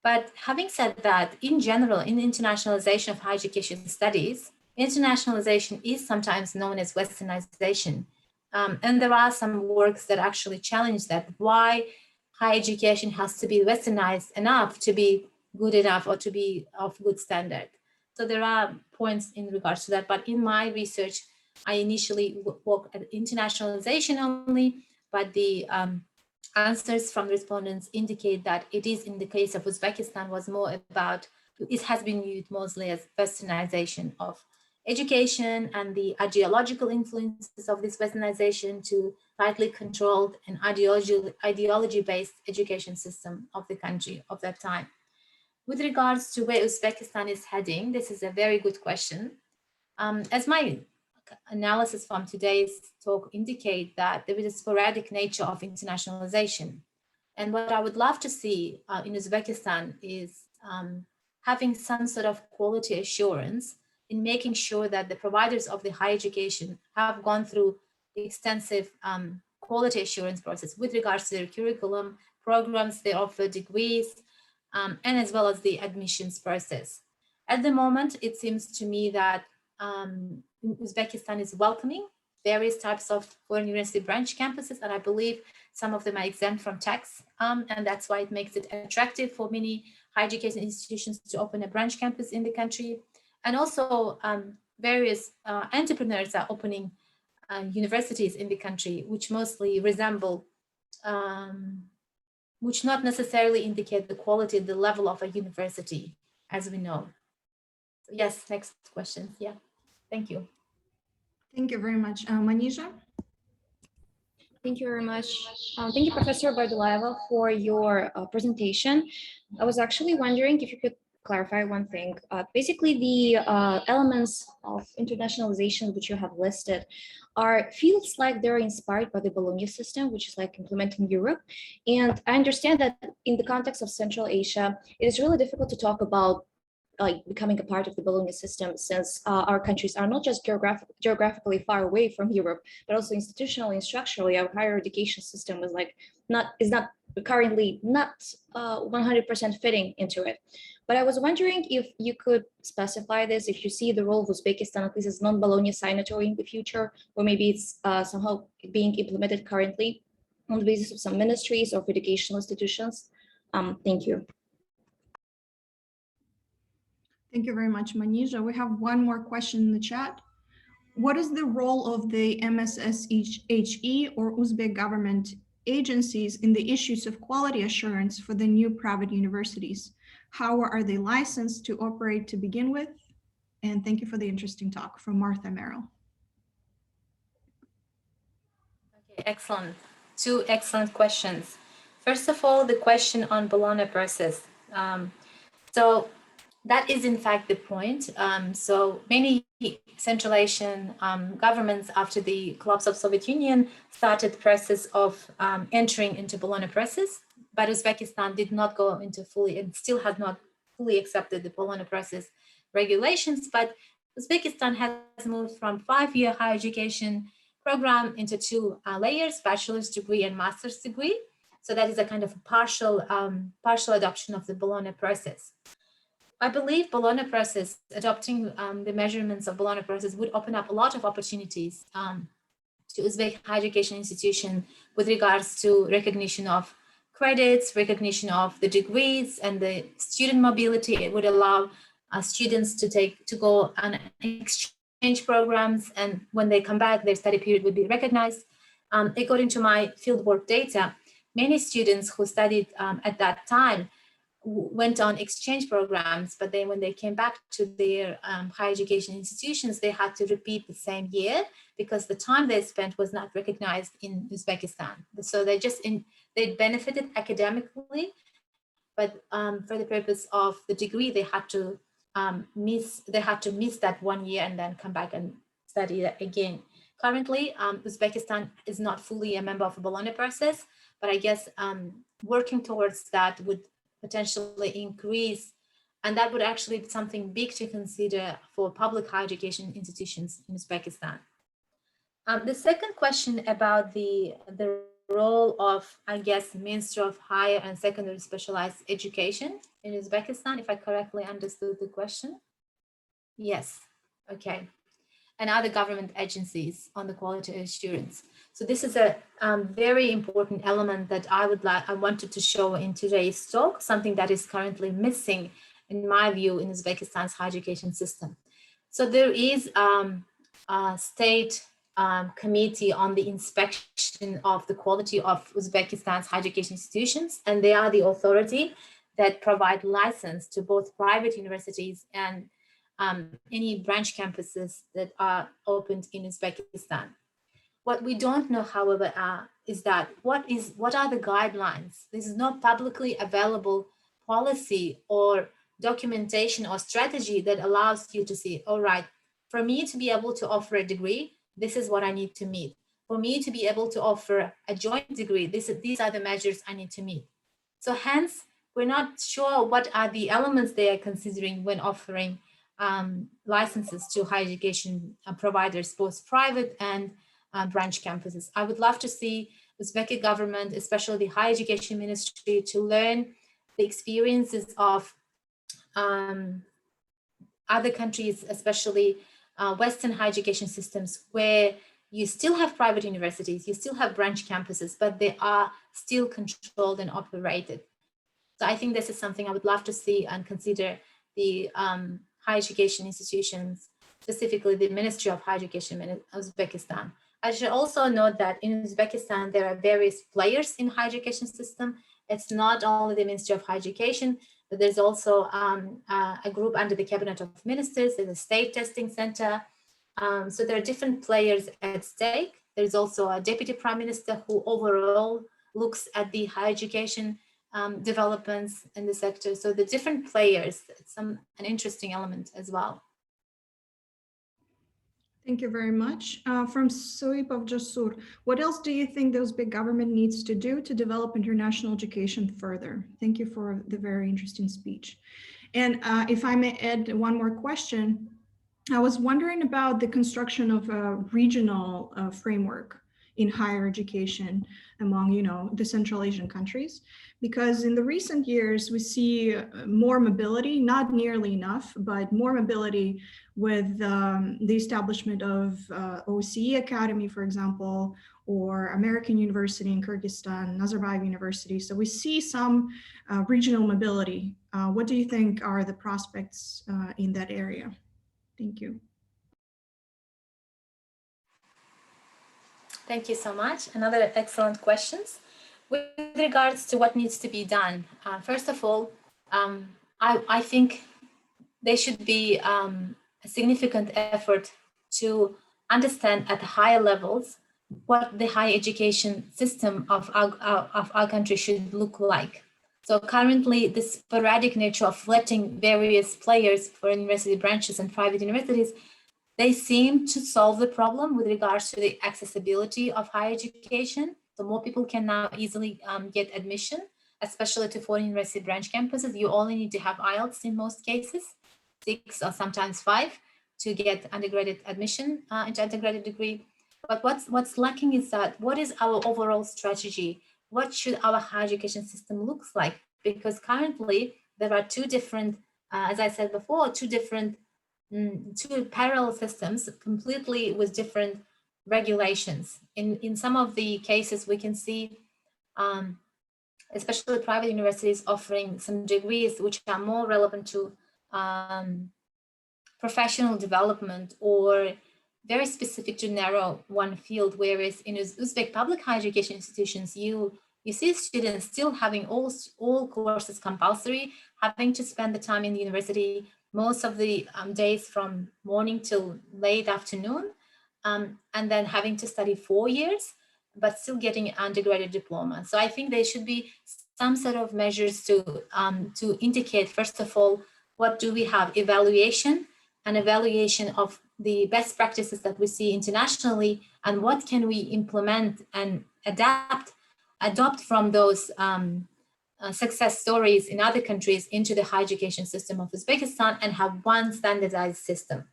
But having said that, in general, in internationalization of higher education studies, internationalization is sometimes known as Westernization. And there are some works that actually challenge that, why higher education has to be Westernized enough to be good enough or to be of good standard. So there are points in regards to that, but in my research, I initially worked at internationalization only, but the answers from respondents indicate that it is in the case of Uzbekistan was more about it has been viewed mostly as westernization of education and the ideological influences of this westernization to tightly controlled and ideology-based education system of the country of that time. With regards to where Uzbekistan is heading, this is a very good question. As my analysis from today's talk indicate that there is a sporadic nature of internationalization. And what I would love to see in Uzbekistan is having some sort of quality assurance in making sure that the providers of the higher education have gone through extensive quality assurance process with regards to their curriculum, programs, they offer degrees, and as well as the admissions process. At the moment, it seems to me that Uzbekistan is welcoming various types of foreign university branch campuses, and I believe some of them are exempt from tax, and that's why it makes it attractive for many higher education institutions to open a branch campus in the country. And also various entrepreneurs are opening universities in the country, which mostly resemble, which not necessarily indicate the quality, the level of a university, as we know. So yes, next question. Yeah, thank you. Thank you very much. Manisha? Thank you very much. Thank you, Professor Ubaydullaeva, for your presentation. I was actually wondering if you could clarify one thing. Basically, the elements of internationalization which you have listed feels like they're inspired by the Bologna system, which is like implemented in Europe. And I understand that in the context of Central Asia, it is really difficult to talk about like becoming a part of the Bologna system, since our countries are not just geographically far away from Europe, but also institutionally and structurally, our higher education system is not currently 100% fitting into it. But I was wondering if you could specify this, if you see the role of Uzbekistan at least as non-Bologna signatory in the future, or maybe it's somehow being implemented currently on the basis of some ministries or educational institutions. Thank you. Thank you very much, Manisha. We have one more question in the chat. What is the role of the MSSHE or Uzbek government agencies in the issues of quality assurance for the new private universities? How are they licensed to operate to begin with? And thank you for the interesting talk, from Martha Merrill. Okay, excellent. Two excellent questions. First of all, the question on Bologna process. So that is in fact the point. So many Central Asian governments after the collapse of Soviet Union started the process of entering into Bologna process, but Uzbekistan did not go into fully and still has not fully accepted the Bologna process regulations. But Uzbekistan has moved from 5-year higher education program into 2 layers, bachelor's degree and master's degree. So that is a kind of partial adoption of the Bologna process. I believe Bologna process, adopting the measurements of Bologna process would open up a lot of opportunities to Uzbek higher education institution with regards to recognition of credits, recognition of the degrees and the student mobility. It would allow students to go on exchange programs, and when they come back, their study period would be recognized. According to my fieldwork data, many students who studied at that time went on exchange programs, but then when they came back to their higher education institutions, they had to repeat the same year because the time they spent was not recognized in Uzbekistan. So they benefited academically, but for the purpose of the degree, they had to miss that 1 year and then come back and study that again. Currently, Uzbekistan is not fully a member of the Bologna process, but I guess working towards that would potentially increase, and that would actually be something big to consider for public higher education institutions in Uzbekistan. The second question about the role of, I guess, Ministry of Higher and Secondary Specialized Education in Uzbekistan, if I correctly understood the question. Yes, okay. And other government agencies on the quality assurance. So this is a very important element that I wanted to show in today's talk, something that is currently missing, in my view, in Uzbekistan's higher education system. So there is a state committee on the inspection of the quality of Uzbekistan's higher education institutions, and they are the authority that provide license to both private universities and any branch campuses that are opened in Uzbekistan. What we don't know, however, is that what are the guidelines? This is not publicly available policy or documentation or strategy that allows you to see, all right, for me to be able to offer a degree, this is what I need to meet. For me to be able to offer a joint degree, these are the measures I need to meet. So hence, we're not sure what are the elements they are considering when offering licenses to higher education providers, both private and branch campuses. I would love to see Uzbek government, especially the higher education ministry, to learn the experiences of other countries, especially Western higher education systems, where you still have private universities, you still have branch campuses, but they are still controlled and operated. So I think this is something I would love to see and consider the higher education institutions, specifically the Ministry of Higher Education in Uzbekistan. I should also note that in Uzbekistan, there are various players in higher education system. It's not only the Ministry of Higher Education, but there's also a group under the Cabinet of Ministers, there's a state testing center. So there are different players at stake. There's also a deputy prime minister who overall looks at the higher education developments in the sector. So the different players, it's an interesting element as well. Thank you very much. From Soip of Jasur, what else do you think the Uzbek government needs to do to develop international education further? Thank you for the very interesting speech. And if I may add one more question, I was wondering about the construction of a regional framework in higher education among, the Central Asian countries, because in the recent years, we see more mobility, not nearly enough, but more mobility with the establishment of OCE Academy, for example, or American University in Kyrgyzstan, Nazarbayev University. So we see some regional mobility. What do you think are the prospects in that area? Thank you. Thank you so much. Another excellent questions. With regards to what needs to be done, first of all, I think there should be a significant effort to understand at higher levels what the higher education system of our country should look like. So currently, the sporadic nature of letting various players for university branches and private universities, they seem to solve the problem with regards to the accessibility of higher education. So more people can now easily get admission, especially to foreign university branch campuses. You only need to have IELTS in most cases, 6 or sometimes 5, to get undergraduate admission into undergraduate degree. But what's lacking is that what is our overall strategy? What should our higher education system looks like? Because currently there are two different, as I said before, two parallel systems completely with different regulations. In some of the cases we can see, especially private universities offering some degrees which are more relevant to professional development or very specific to narrow one field, whereas in Uzbek public higher education institutions, you see students still having all courses compulsory, having to spend the time in the university most of the days from morning till late afternoon, and then having to study 4 years, but still getting an undergraduate diploma. So I think there should be some sort of measures to indicate, first of all, what do we have? Evaluation of the best practices that we see internationally, and what can we implement and adopt from those success stories in other countries into the higher education system of Uzbekistan and have one standardized system.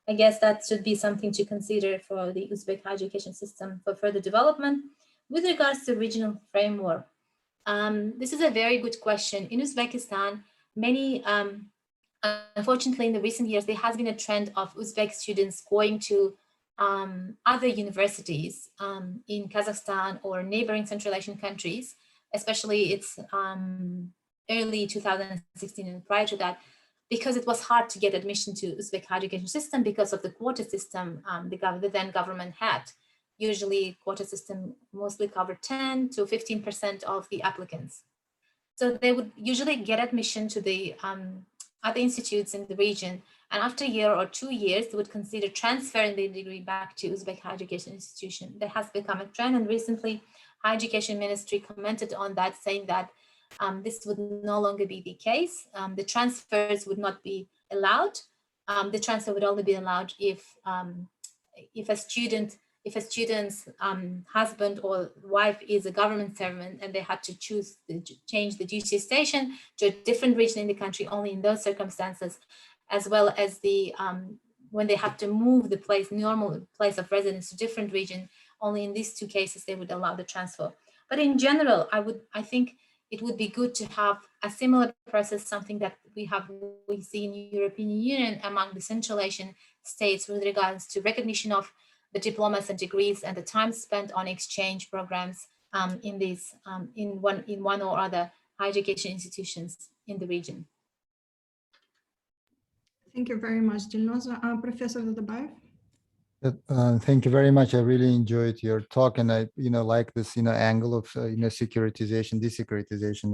I guess that should be something to consider for the Uzbek higher education system for further development. With regards to regional framework, this is a very good question. In Uzbekistan, many, unfortunately in the recent years, there has been a trend of Uzbek students going to other universities in Kazakhstan or neighboring Central Asian countries, especially it's early 2016 and prior to that, because it was hard to get admission to Uzbek higher education system because of the quota system the then government had. Usually quota system mostly covered 10 to 15% of the applicants. So they would usually get admission to the other institutes in the region. And after a year or 2 years, they would consider transferring the degree back to Uzbek higher education institution. That has become a trend. And recently, Higher Education Ministry commented on that, saying that this would no longer be the case. The transfers would not be allowed. The transfer would only be allowed if a student's husband or wife is a government servant and they had to change the duty station to a different region in the country, only in those circumstances, as well as when they have to move the normal place of residence to different region, only in these two cases they would allow the transfer. But in general, I think it would be good to have a similar process, something that we see in the European Union among the Central Asian states with regards to recognition of the diplomas and degrees and the time spent on exchange programs in one or other higher education institutions in the region. Thank you very much, Dilnoza. Professor Dadabaev. Thank you very much. I really enjoyed your talk, and I, like this, angle of, securitization, de-securitization,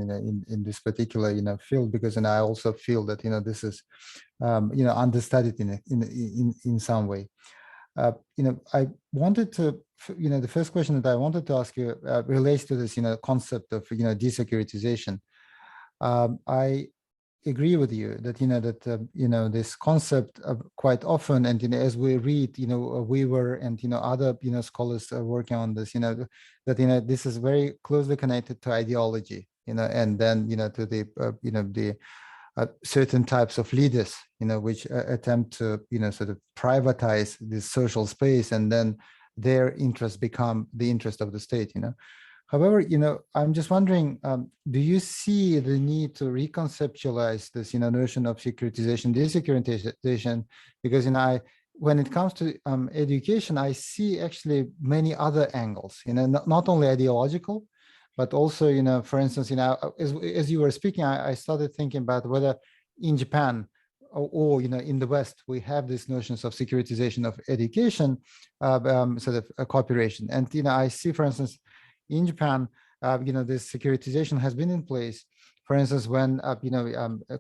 in this particular, field, because, and I also feel that, this is, understudied in some way. I wanted to, the first question that I wanted to ask you relates to this, concept of, de-securitization. I agree with you that this concept quite often, and as we read Weaver and other scholars working on this, that this is very closely connected to ideology, and then to the certain types of leaders which attempt to sort of privatize this social space, and then their interests become the interest of the state. However, I'm just wondering, do you see the need to reconceptualize this, notion of securitization, de-securitization? Because, when it comes to education, I see actually many other angles, not only ideological, but also, for instance, as you were speaking, I started thinking about whether in Japan or in the West, we have these notions of securitization of education, sort of a cooperation. And, I see, for instance, in Japan, this securitization has been in place, for instance, when,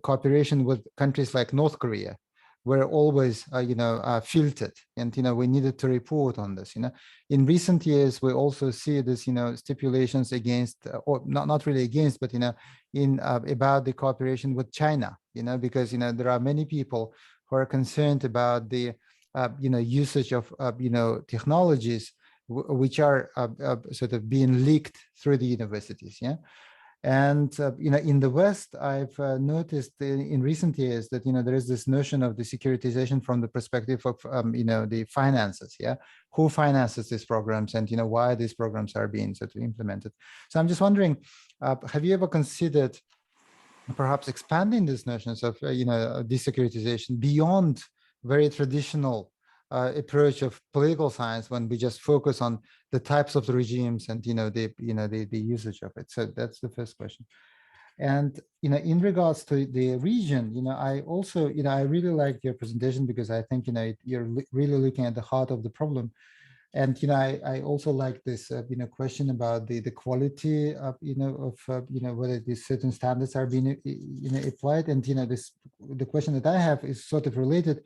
cooperation with countries like North Korea were always, filtered, and, we needed to report on this. In recent years, we also see this, stipulations against, or not really against, but, about the cooperation with China, because, there are many people who are concerned about the, usage of, technologies which are sort of being leaked through the universities, and in the West, I've noticed in recent years that there is this notion of the securitization from the perspective of the finances, who finances these programs, and why these programs are being sort of implemented. So I'm just wondering, have you ever considered perhaps expanding these notions of de-securitization beyond very traditional approach of political science, when we just focus on the types of the regimes and the usage of it? So that's the first question. And in regards to the region, I also I really liked your presentation, because I think you're really looking at the heart of the problem. And I also like this question about the quality of whether these certain standards are being applied. And the question that I have is sort of related.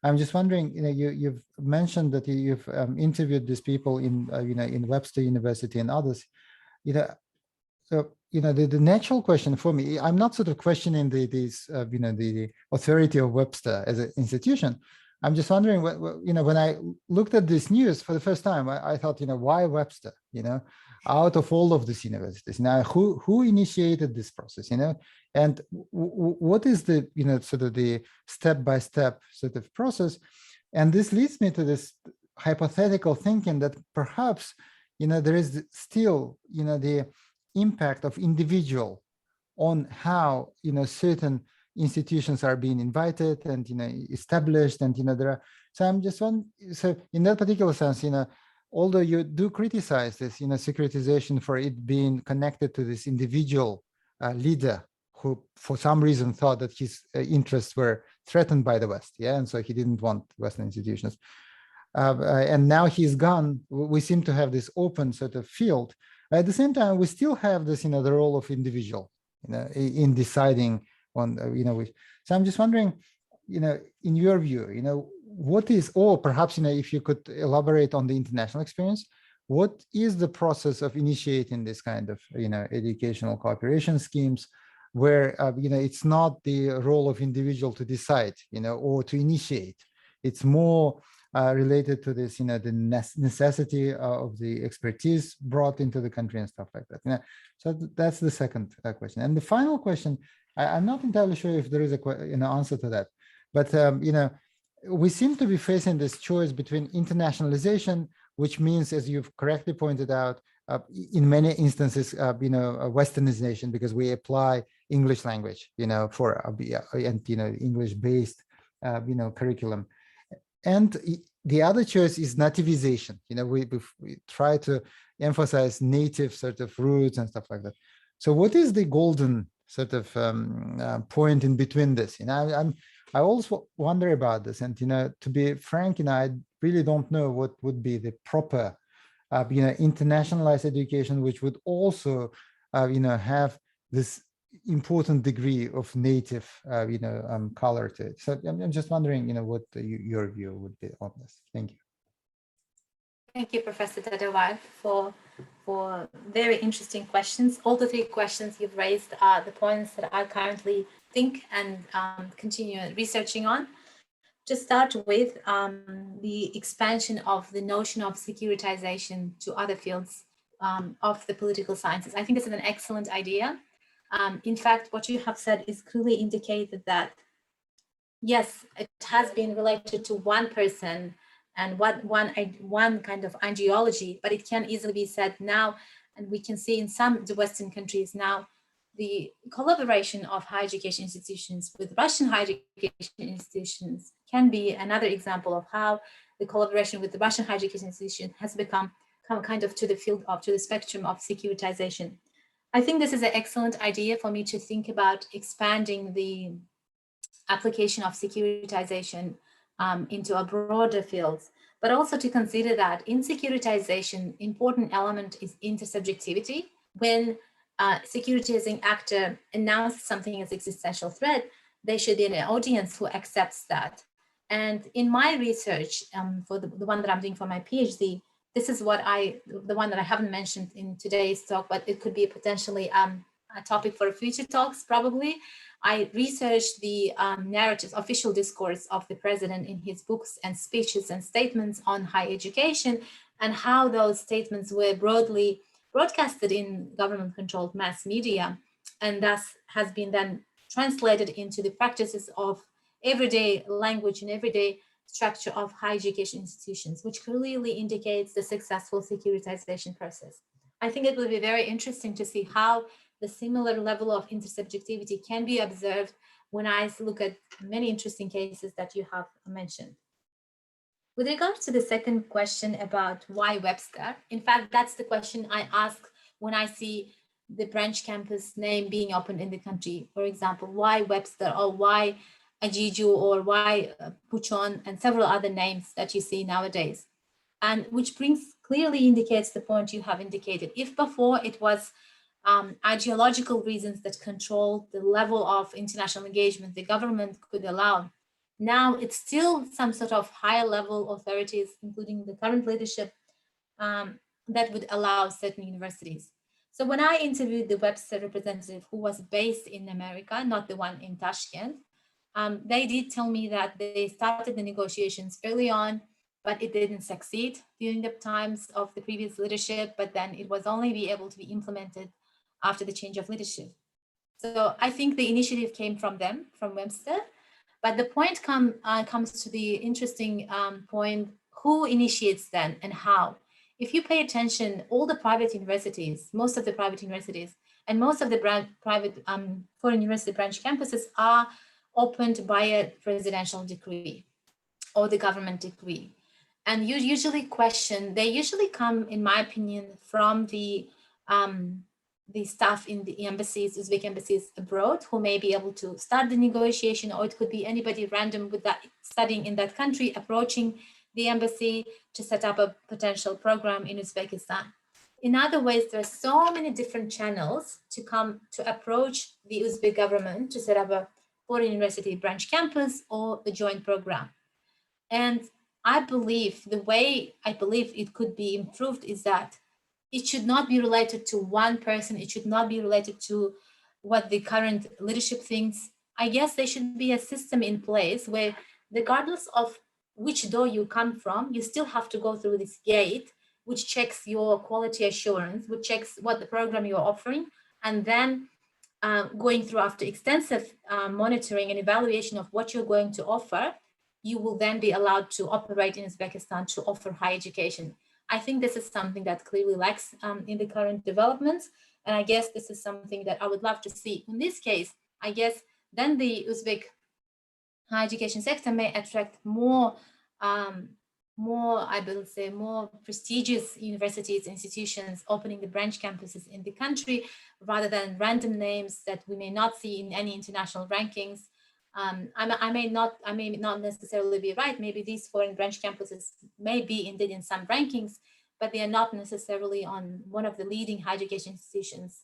I'm just wondering, you've mentioned that you've interviewed these people in Webster University and others. So the natural question for me, I'm not sort of questioning the authority of Webster as an institution. I'm just wondering, when I looked at this news for the first time, I thought, why Webster? Out of all of these universities, now who initiated this process? And what is the sort of the step-by-step sort of process? And this leads me to this hypothetical thinking that perhaps there is still the impact of individual on how certain institutions are being invited and established, and there are. So I'm just so in that particular sense, although you do criticize this securitization for it being connected to this individual leader who for some reason thought that his interests were threatened by the West, and so he didn't want Western institutions, and now he's gone. We seem to have this open sort of field. At the same time, we still have this the role of individual, in deciding on, which. So I'm just wondering, in your view, what is, or perhaps, if you could elaborate on the international experience, what is the process of initiating this kind of, educational cooperation schemes where, it's not the role of individual to decide, or to initiate. It's more related to this, the necessity of the expertise brought into the country and stuff like that. So that's the second question. And the final question, I'm not entirely sure if there is a answer to that, but we seem to be facing this choice between internationalization, which means, as you've correctly pointed out, in many instances, westernization, because we apply English language, for and English-based, curriculum. And the other choice is nativization. We try to emphasize native sort of roots and stuff like that. So what is the golden sort of point in between this? I also wonder about this. And, to be frank, I really don't know what would be the proper, internationalized education, which would also, have this important degree of native, color to it. So I'm just wondering, what your view would be on this. Thank you. Thank you, Professor Dadabaev, for very interesting questions. All the three questions you've raised are the points that I currently think and continue researching on. To start with, the expansion of the notion of securitization to other fields of the political sciences. I think this is an excellent idea. In fact, what you have said is clearly indicated that, yes, it has been related to one person and one kind of ideology, but it can easily be said now, and we can see in some of the Western countries now, the collaboration of higher education institutions with Russian higher education institutions can be another example of how the collaboration with the Russian higher education institution has become kind of to the spectrum of securitization. I think this is an excellent idea for me to think about expanding the application of securitization into a broader field, but also to consider that in securitization, important element is intersubjectivity. When securitizing actor announces something as existential threat, there should be an audience who accepts that. And in my research, for the one that I'm doing for my PhD, this is the one that I haven't mentioned in today's talk, but it could be potentially a topic for future talks, probably. I researched the narratives, official discourse of the president in his books and speeches and statements on higher education, and how those statements were broadly broadcasted in government-controlled mass media, and thus has been then translated into the practices of everyday language and everyday structure of higher education institutions, which clearly indicates the successful securitization process. I think it will be very interesting to see how the similar level of intersubjectivity can be observed when I look at many interesting cases that you have mentioned. With regards to the second question about why Webster, in fact, that's the question I ask when I see the branch campus name being opened in the country. For example, why Webster, or why Ajiju, or why Puchon, and several other names that you see nowadays. And which clearly indicates the point you have indicated. If before it was ideological reasons that control the level of international engagement the government could allow, now it's still some sort of higher level authorities, including the current leadership, that would allow certain universities. So when I interviewed the Webster representative who was based in America, not the one in Tashkent, they did tell me that they started the negotiations early on, but it didn't succeed during the times of the previous leadership, but then it was only be able to be implemented after the change of leadership. So I think the initiative came from them, from Webster, but the point comes to the interesting point, who initiates then and how? If you pay attention, all the private universities, most of the private universities, and most of the private foreign university branch campuses are opened by a presidential decree or the government decree. And you usually question, they usually come, in my opinion, from the staff in the embassies, Uzbek embassies abroad, who may be able to start the negotiation, or it could be anybody random with that studying in that country approaching the embassy to set up a potential program in Uzbekistan. In other ways, there are so many different channels to approach the Uzbek government to set up a foreign university branch campus or a joint program. And I believe the way I believe it could be improved is that it should not be related to one person. It should not be related to what the current leadership thinks. I guess there should be a system in place where, regardless of which door you come from, you still have to go through this gate, which checks your quality assurance, which checks what the program you're offering, and then going through after extensive monitoring and evaluation of what you're going to offer, you will then be allowed to operate in Uzbekistan to offer higher education. I think this is something that clearly lacks in the current developments. And I guess this is something that I would love to see. In this case, I guess then the Uzbek higher education sector may attract more, I will say, more prestigious universities, institutions opening the branch campuses in the country, rather than random names that we may not see in any international rankings. I may not necessarily be right. Maybe these foreign branch campuses may be indeed in some rankings, but they are not necessarily on one of the leading higher education institutions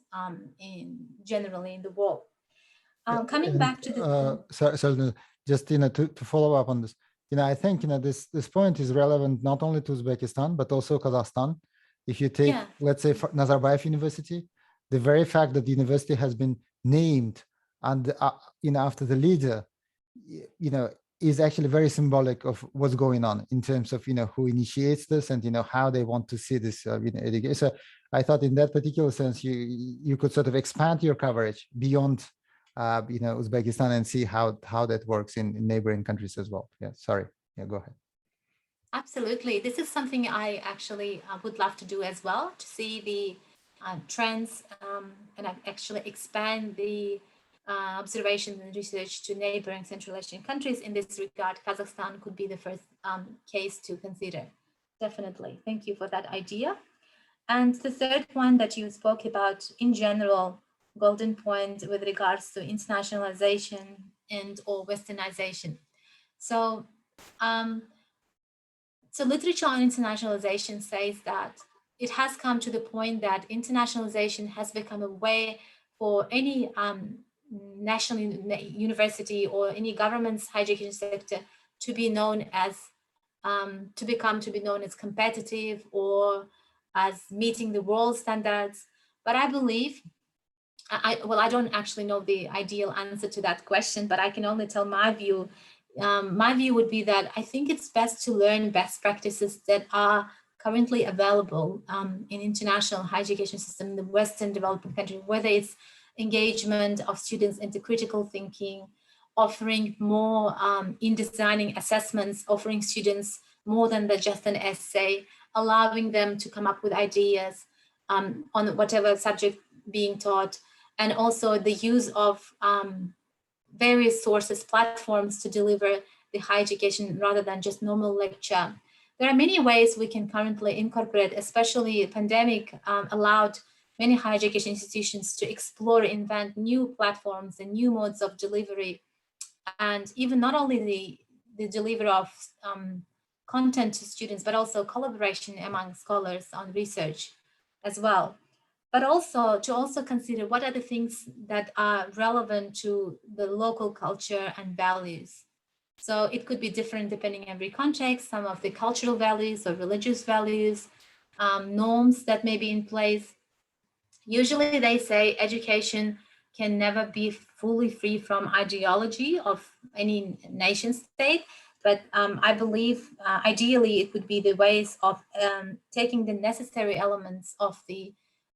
generally in the world. Coming back to the so just to follow up on this, I think this point is relevant not only to Uzbekistan but also Kazakhstan. If you take, let's say, Nazarbayev University, the very fact that the university has been named and after the leader, is actually very symbolic of what's going on in terms of who initiates this and how they want to see this education. So I thought in that particular sense you could sort of expand your coverage beyond Uzbekistan and see how that works in neighboring countries as well. Yeah, sorry. Yeah, go ahead. Absolutely. This is something I actually would love to do as well, to see the trends and actually expand the observations and research to neighboring Central Asian countries. In this regard, Kazakhstan could be the first case to consider. Definitely. Thank you for that idea. And the third one that you spoke about in general, golden point with regards to internationalization and or westernization. So, so literature on internationalization says that it has come to the point that internationalization has become a way for any national university or any government's higher education sector to be known as to be known as competitive or as meeting the world standards. But I believe, I don't actually know the ideal answer to that question, but I can only tell my view. My view would be that I think it's best to learn best practices that are currently available in international higher education system in the Western developing country, whether it's engagement of students into critical thinking, offering more in designing assessments, offering students more than just an essay, allowing them to come up with ideas on whatever subject being taught, and also the use of various sources, platforms to deliver the higher education rather than just normal lecture. There are many ways we can currently incorporate, especially the pandemic allowed many higher education institutions to explore, invent new platforms and new modes of delivery. And even not only the delivery of content to students, but also collaboration among scholars on research as well. But also to consider what are the things that are relevant to the local culture and values. So it could be different depending on every context, some of the cultural values or religious values, norms that may be in place. Usually they say education can never be fully free from ideology of any nation state, but I believe ideally it would be the ways of taking the necessary elements of the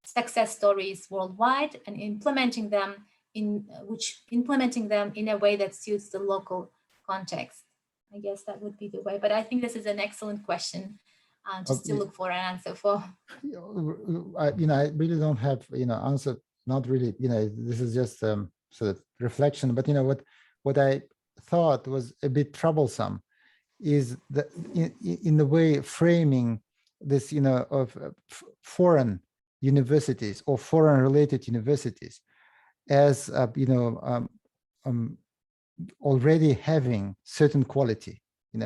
success stories worldwide and implementing them in a way that suits the local context. I guess that would be the way, but I think this is an excellent question just to look for an answer for. I really don't have answer. Not really. This is just sort of reflection. But what I thought was a bit troublesome is that in the way framing this of foreign universities or foreign related universities as already having certain quality.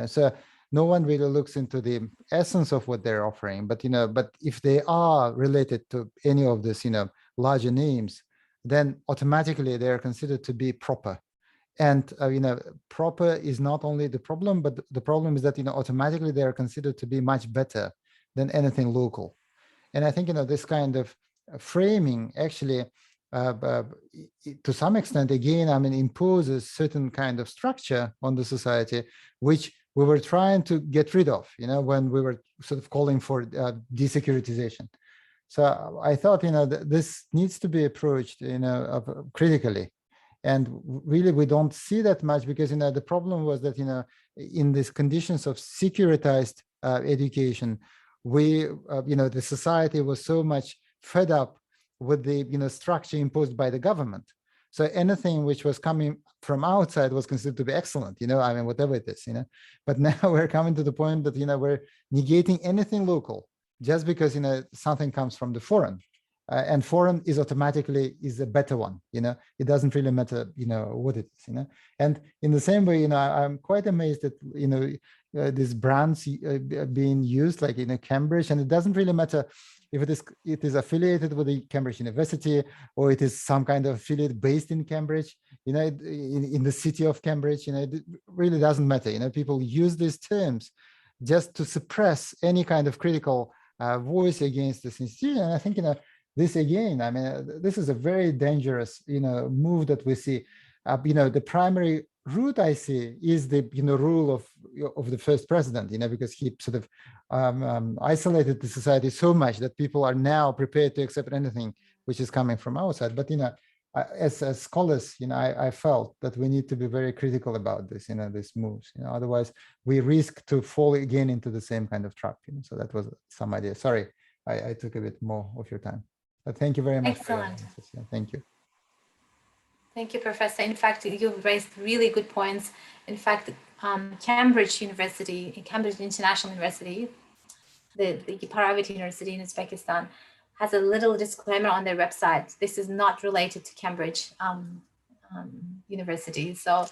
So no one really looks into the essence of what they're offering. But but if they are related to any of this, larger names, then automatically they are considered to be proper. And proper is not only the problem, but the problem is that automatically they are considered to be much better than anything local. And I think this kind of framing actually, to some extent, again, imposes certain kind of structure on the society, which we were trying to get rid of, when we were sort of calling for de-securitization. So I thought, this needs to be approached, critically. And really, we don't see that much because, the problem was that, in these conditions of securitized education, we, the society was so much fed up with the, structure imposed by the government. So anything which was coming from outside was considered to be excellent, whatever it is, But now we're coming to the point that, we're negating anything local just because, something comes from the foreign. And foreign is automatically is a better one, it doesn't really matter, what it is, And in the same way, I'm quite amazed that, these brands being used like Cambridge, and it doesn't really matter if it is affiliated with the Cambridge University or it is some kind of affiliate based in Cambridge, in the city of Cambridge, it really doesn't matter. People use these terms just to suppress any kind of critical voice against this institution. And I think, this again, this is a very dangerous, move that we see. The primary route I see is the, rule of the first president, because he sort of isolated the society so much that people are now prepared to accept anything which is coming from outside. But, as scholars, I felt that we need to be very critical about this, these moves. Otherwise we risk to fall again into the same kind of trap. So that was some idea. Sorry, I took a bit more of your time. But thank you very much. Excellent. Thank you. Thank you, Professor. In fact, you've raised really good points. In fact, Cambridge University, Cambridge International University, the private university in Uzbekistan, has a little disclaimer on their website. This is not related to Cambridge University. So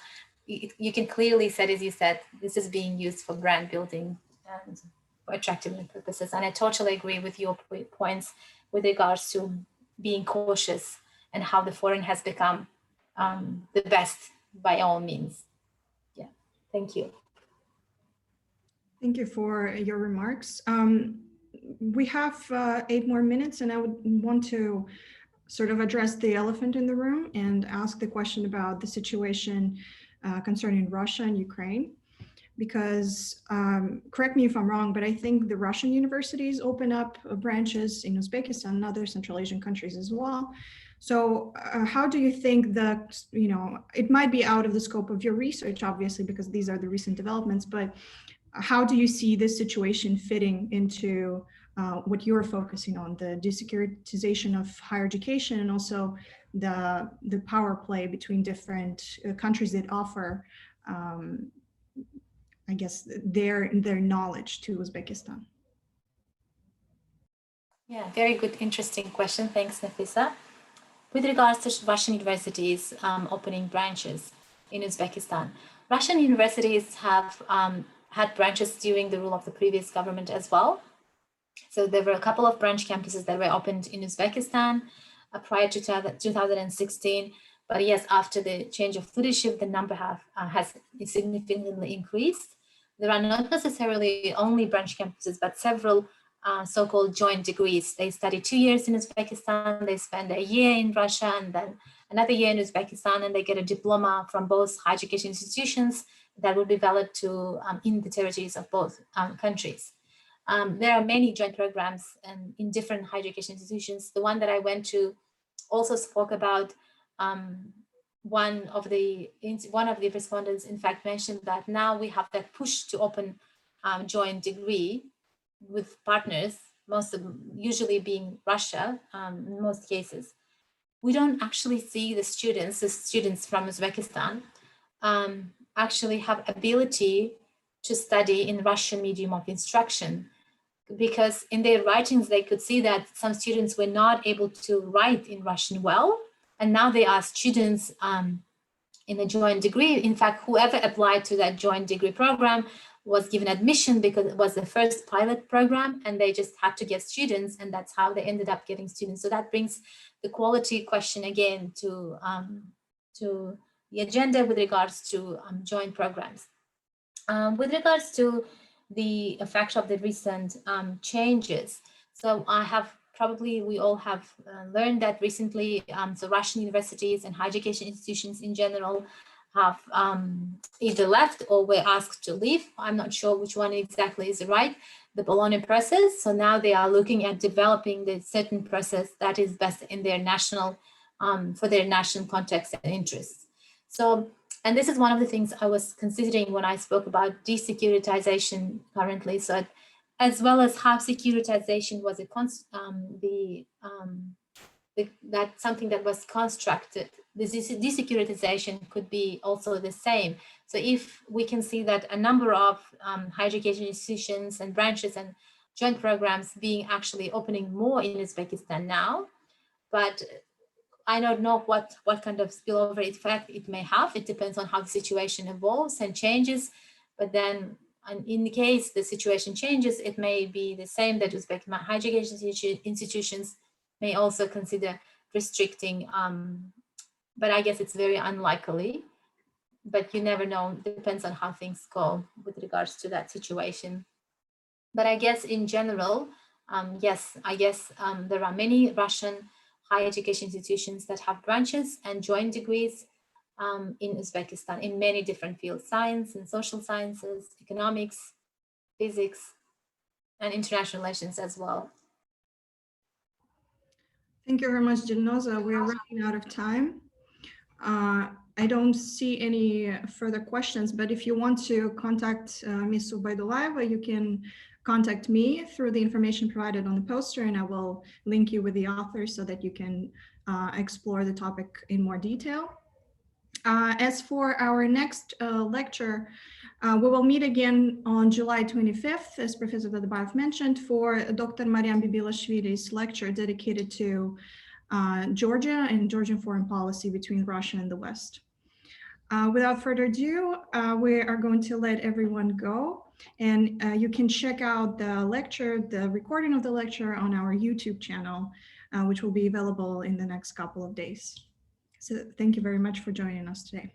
you can clearly say, as you said, this is being used for brand building and for attractiveness purposes. And I totally agree with your points with regards to being cautious and how the foreign has become the best by all means. Yeah, thank you. Thank you for your remarks. We have 8 more minutes, and I would want to sort of address the elephant in the room and ask the question about the situation concerning Russia and Ukraine. Because, correct me if I'm wrong, but I think the Russian universities open up branches in Uzbekistan and other Central Asian countries as well. So how do you think that, it might be out of the scope of your research, obviously, because these are the recent developments, but how do you see this situation fitting into what you're focusing on, the de-securitization of higher education and also the power play between different countries that offer I guess, their knowledge to Uzbekistan? Yeah, very good, interesting question. Thanks, Nafisa. With regards to Russian universities opening branches in Uzbekistan, Russian universities have had branches during the rule of the previous government as well. So there were a couple of branch campuses that were opened in Uzbekistan prior to 2016. But yes, after the change of leadership, the number has significantly increased. There are not necessarily only branch campuses, but several so-called joint degrees. They study 2 years in Uzbekistan, they spend a year in Russia, and then another year in Uzbekistan, and they get a diploma from both higher education institutions that will be valid to in the territories of both countries. There are many joint programs in different higher education institutions. The one that I went to also spoke about one of the respondents, in fact, mentioned that now we have that push to open joint degree with partners, most of them usually being Russia in most cases. We don't actually see the students from Uzbekistan actually have ability to study in Russian medium of instruction, because in their writings, they could see that some students were not able to write in Russian well. And now they are students in a joint degree. In fact, whoever applied to that joint degree program was given admission because it was the first pilot program, and they just had to get students, and that's how they ended up getting students. So that brings the quality question again to the agenda with regards to joint programs. With regards to the effect of the recent changes, so we all have learned that recently, so Russian universities and higher education institutions in general have either left or were asked to leave. I'm not sure which one exactly is right, the Bologna process. So now they are looking at developing the certain process that is best in their national, for their national context and interests. So, and this is one of the things I was considering when I spoke about de-securitization currently. So as well as how securitization was that's something that was constructed. This de-securitization could be also the same. So if we can see that a number of higher education institutions and branches and joint programs being actually opening more in Uzbekistan now, but I don't know what kind of spillover effect it may have. It depends on how the situation evolves and changes. But then in the case the situation changes, it may be the same that Uzbek higher education institutions may also consider restricting, but I guess it's very unlikely, but you never know, depends on how things go with regards to that situation. But I guess in general, yes, I guess there are many Russian higher education institutions that have branches and joint degrees in Uzbekistan in many different fields, science and social sciences, economics, physics, and international relations as well. Thank you very much, Dilnoza. We're running out of time. I don't see any further questions, but if you want to contact Ms. Ubaydullaeva, you can contact me through the information provided on the poster, and I will link you with the author so that you can explore the topic in more detail. As for our next lecture, we will meet again on July 25th, as Professor Dadabaev mentioned, for Dr. Mariam Bibilashvili's lecture dedicated to Georgia and Georgian foreign policy between Russia and the West. Without further ado, we are going to let everyone go, and you can check out the lecture, the recording of the lecture on our YouTube channel, which will be available in the next couple of days. So thank you very much for joining us today.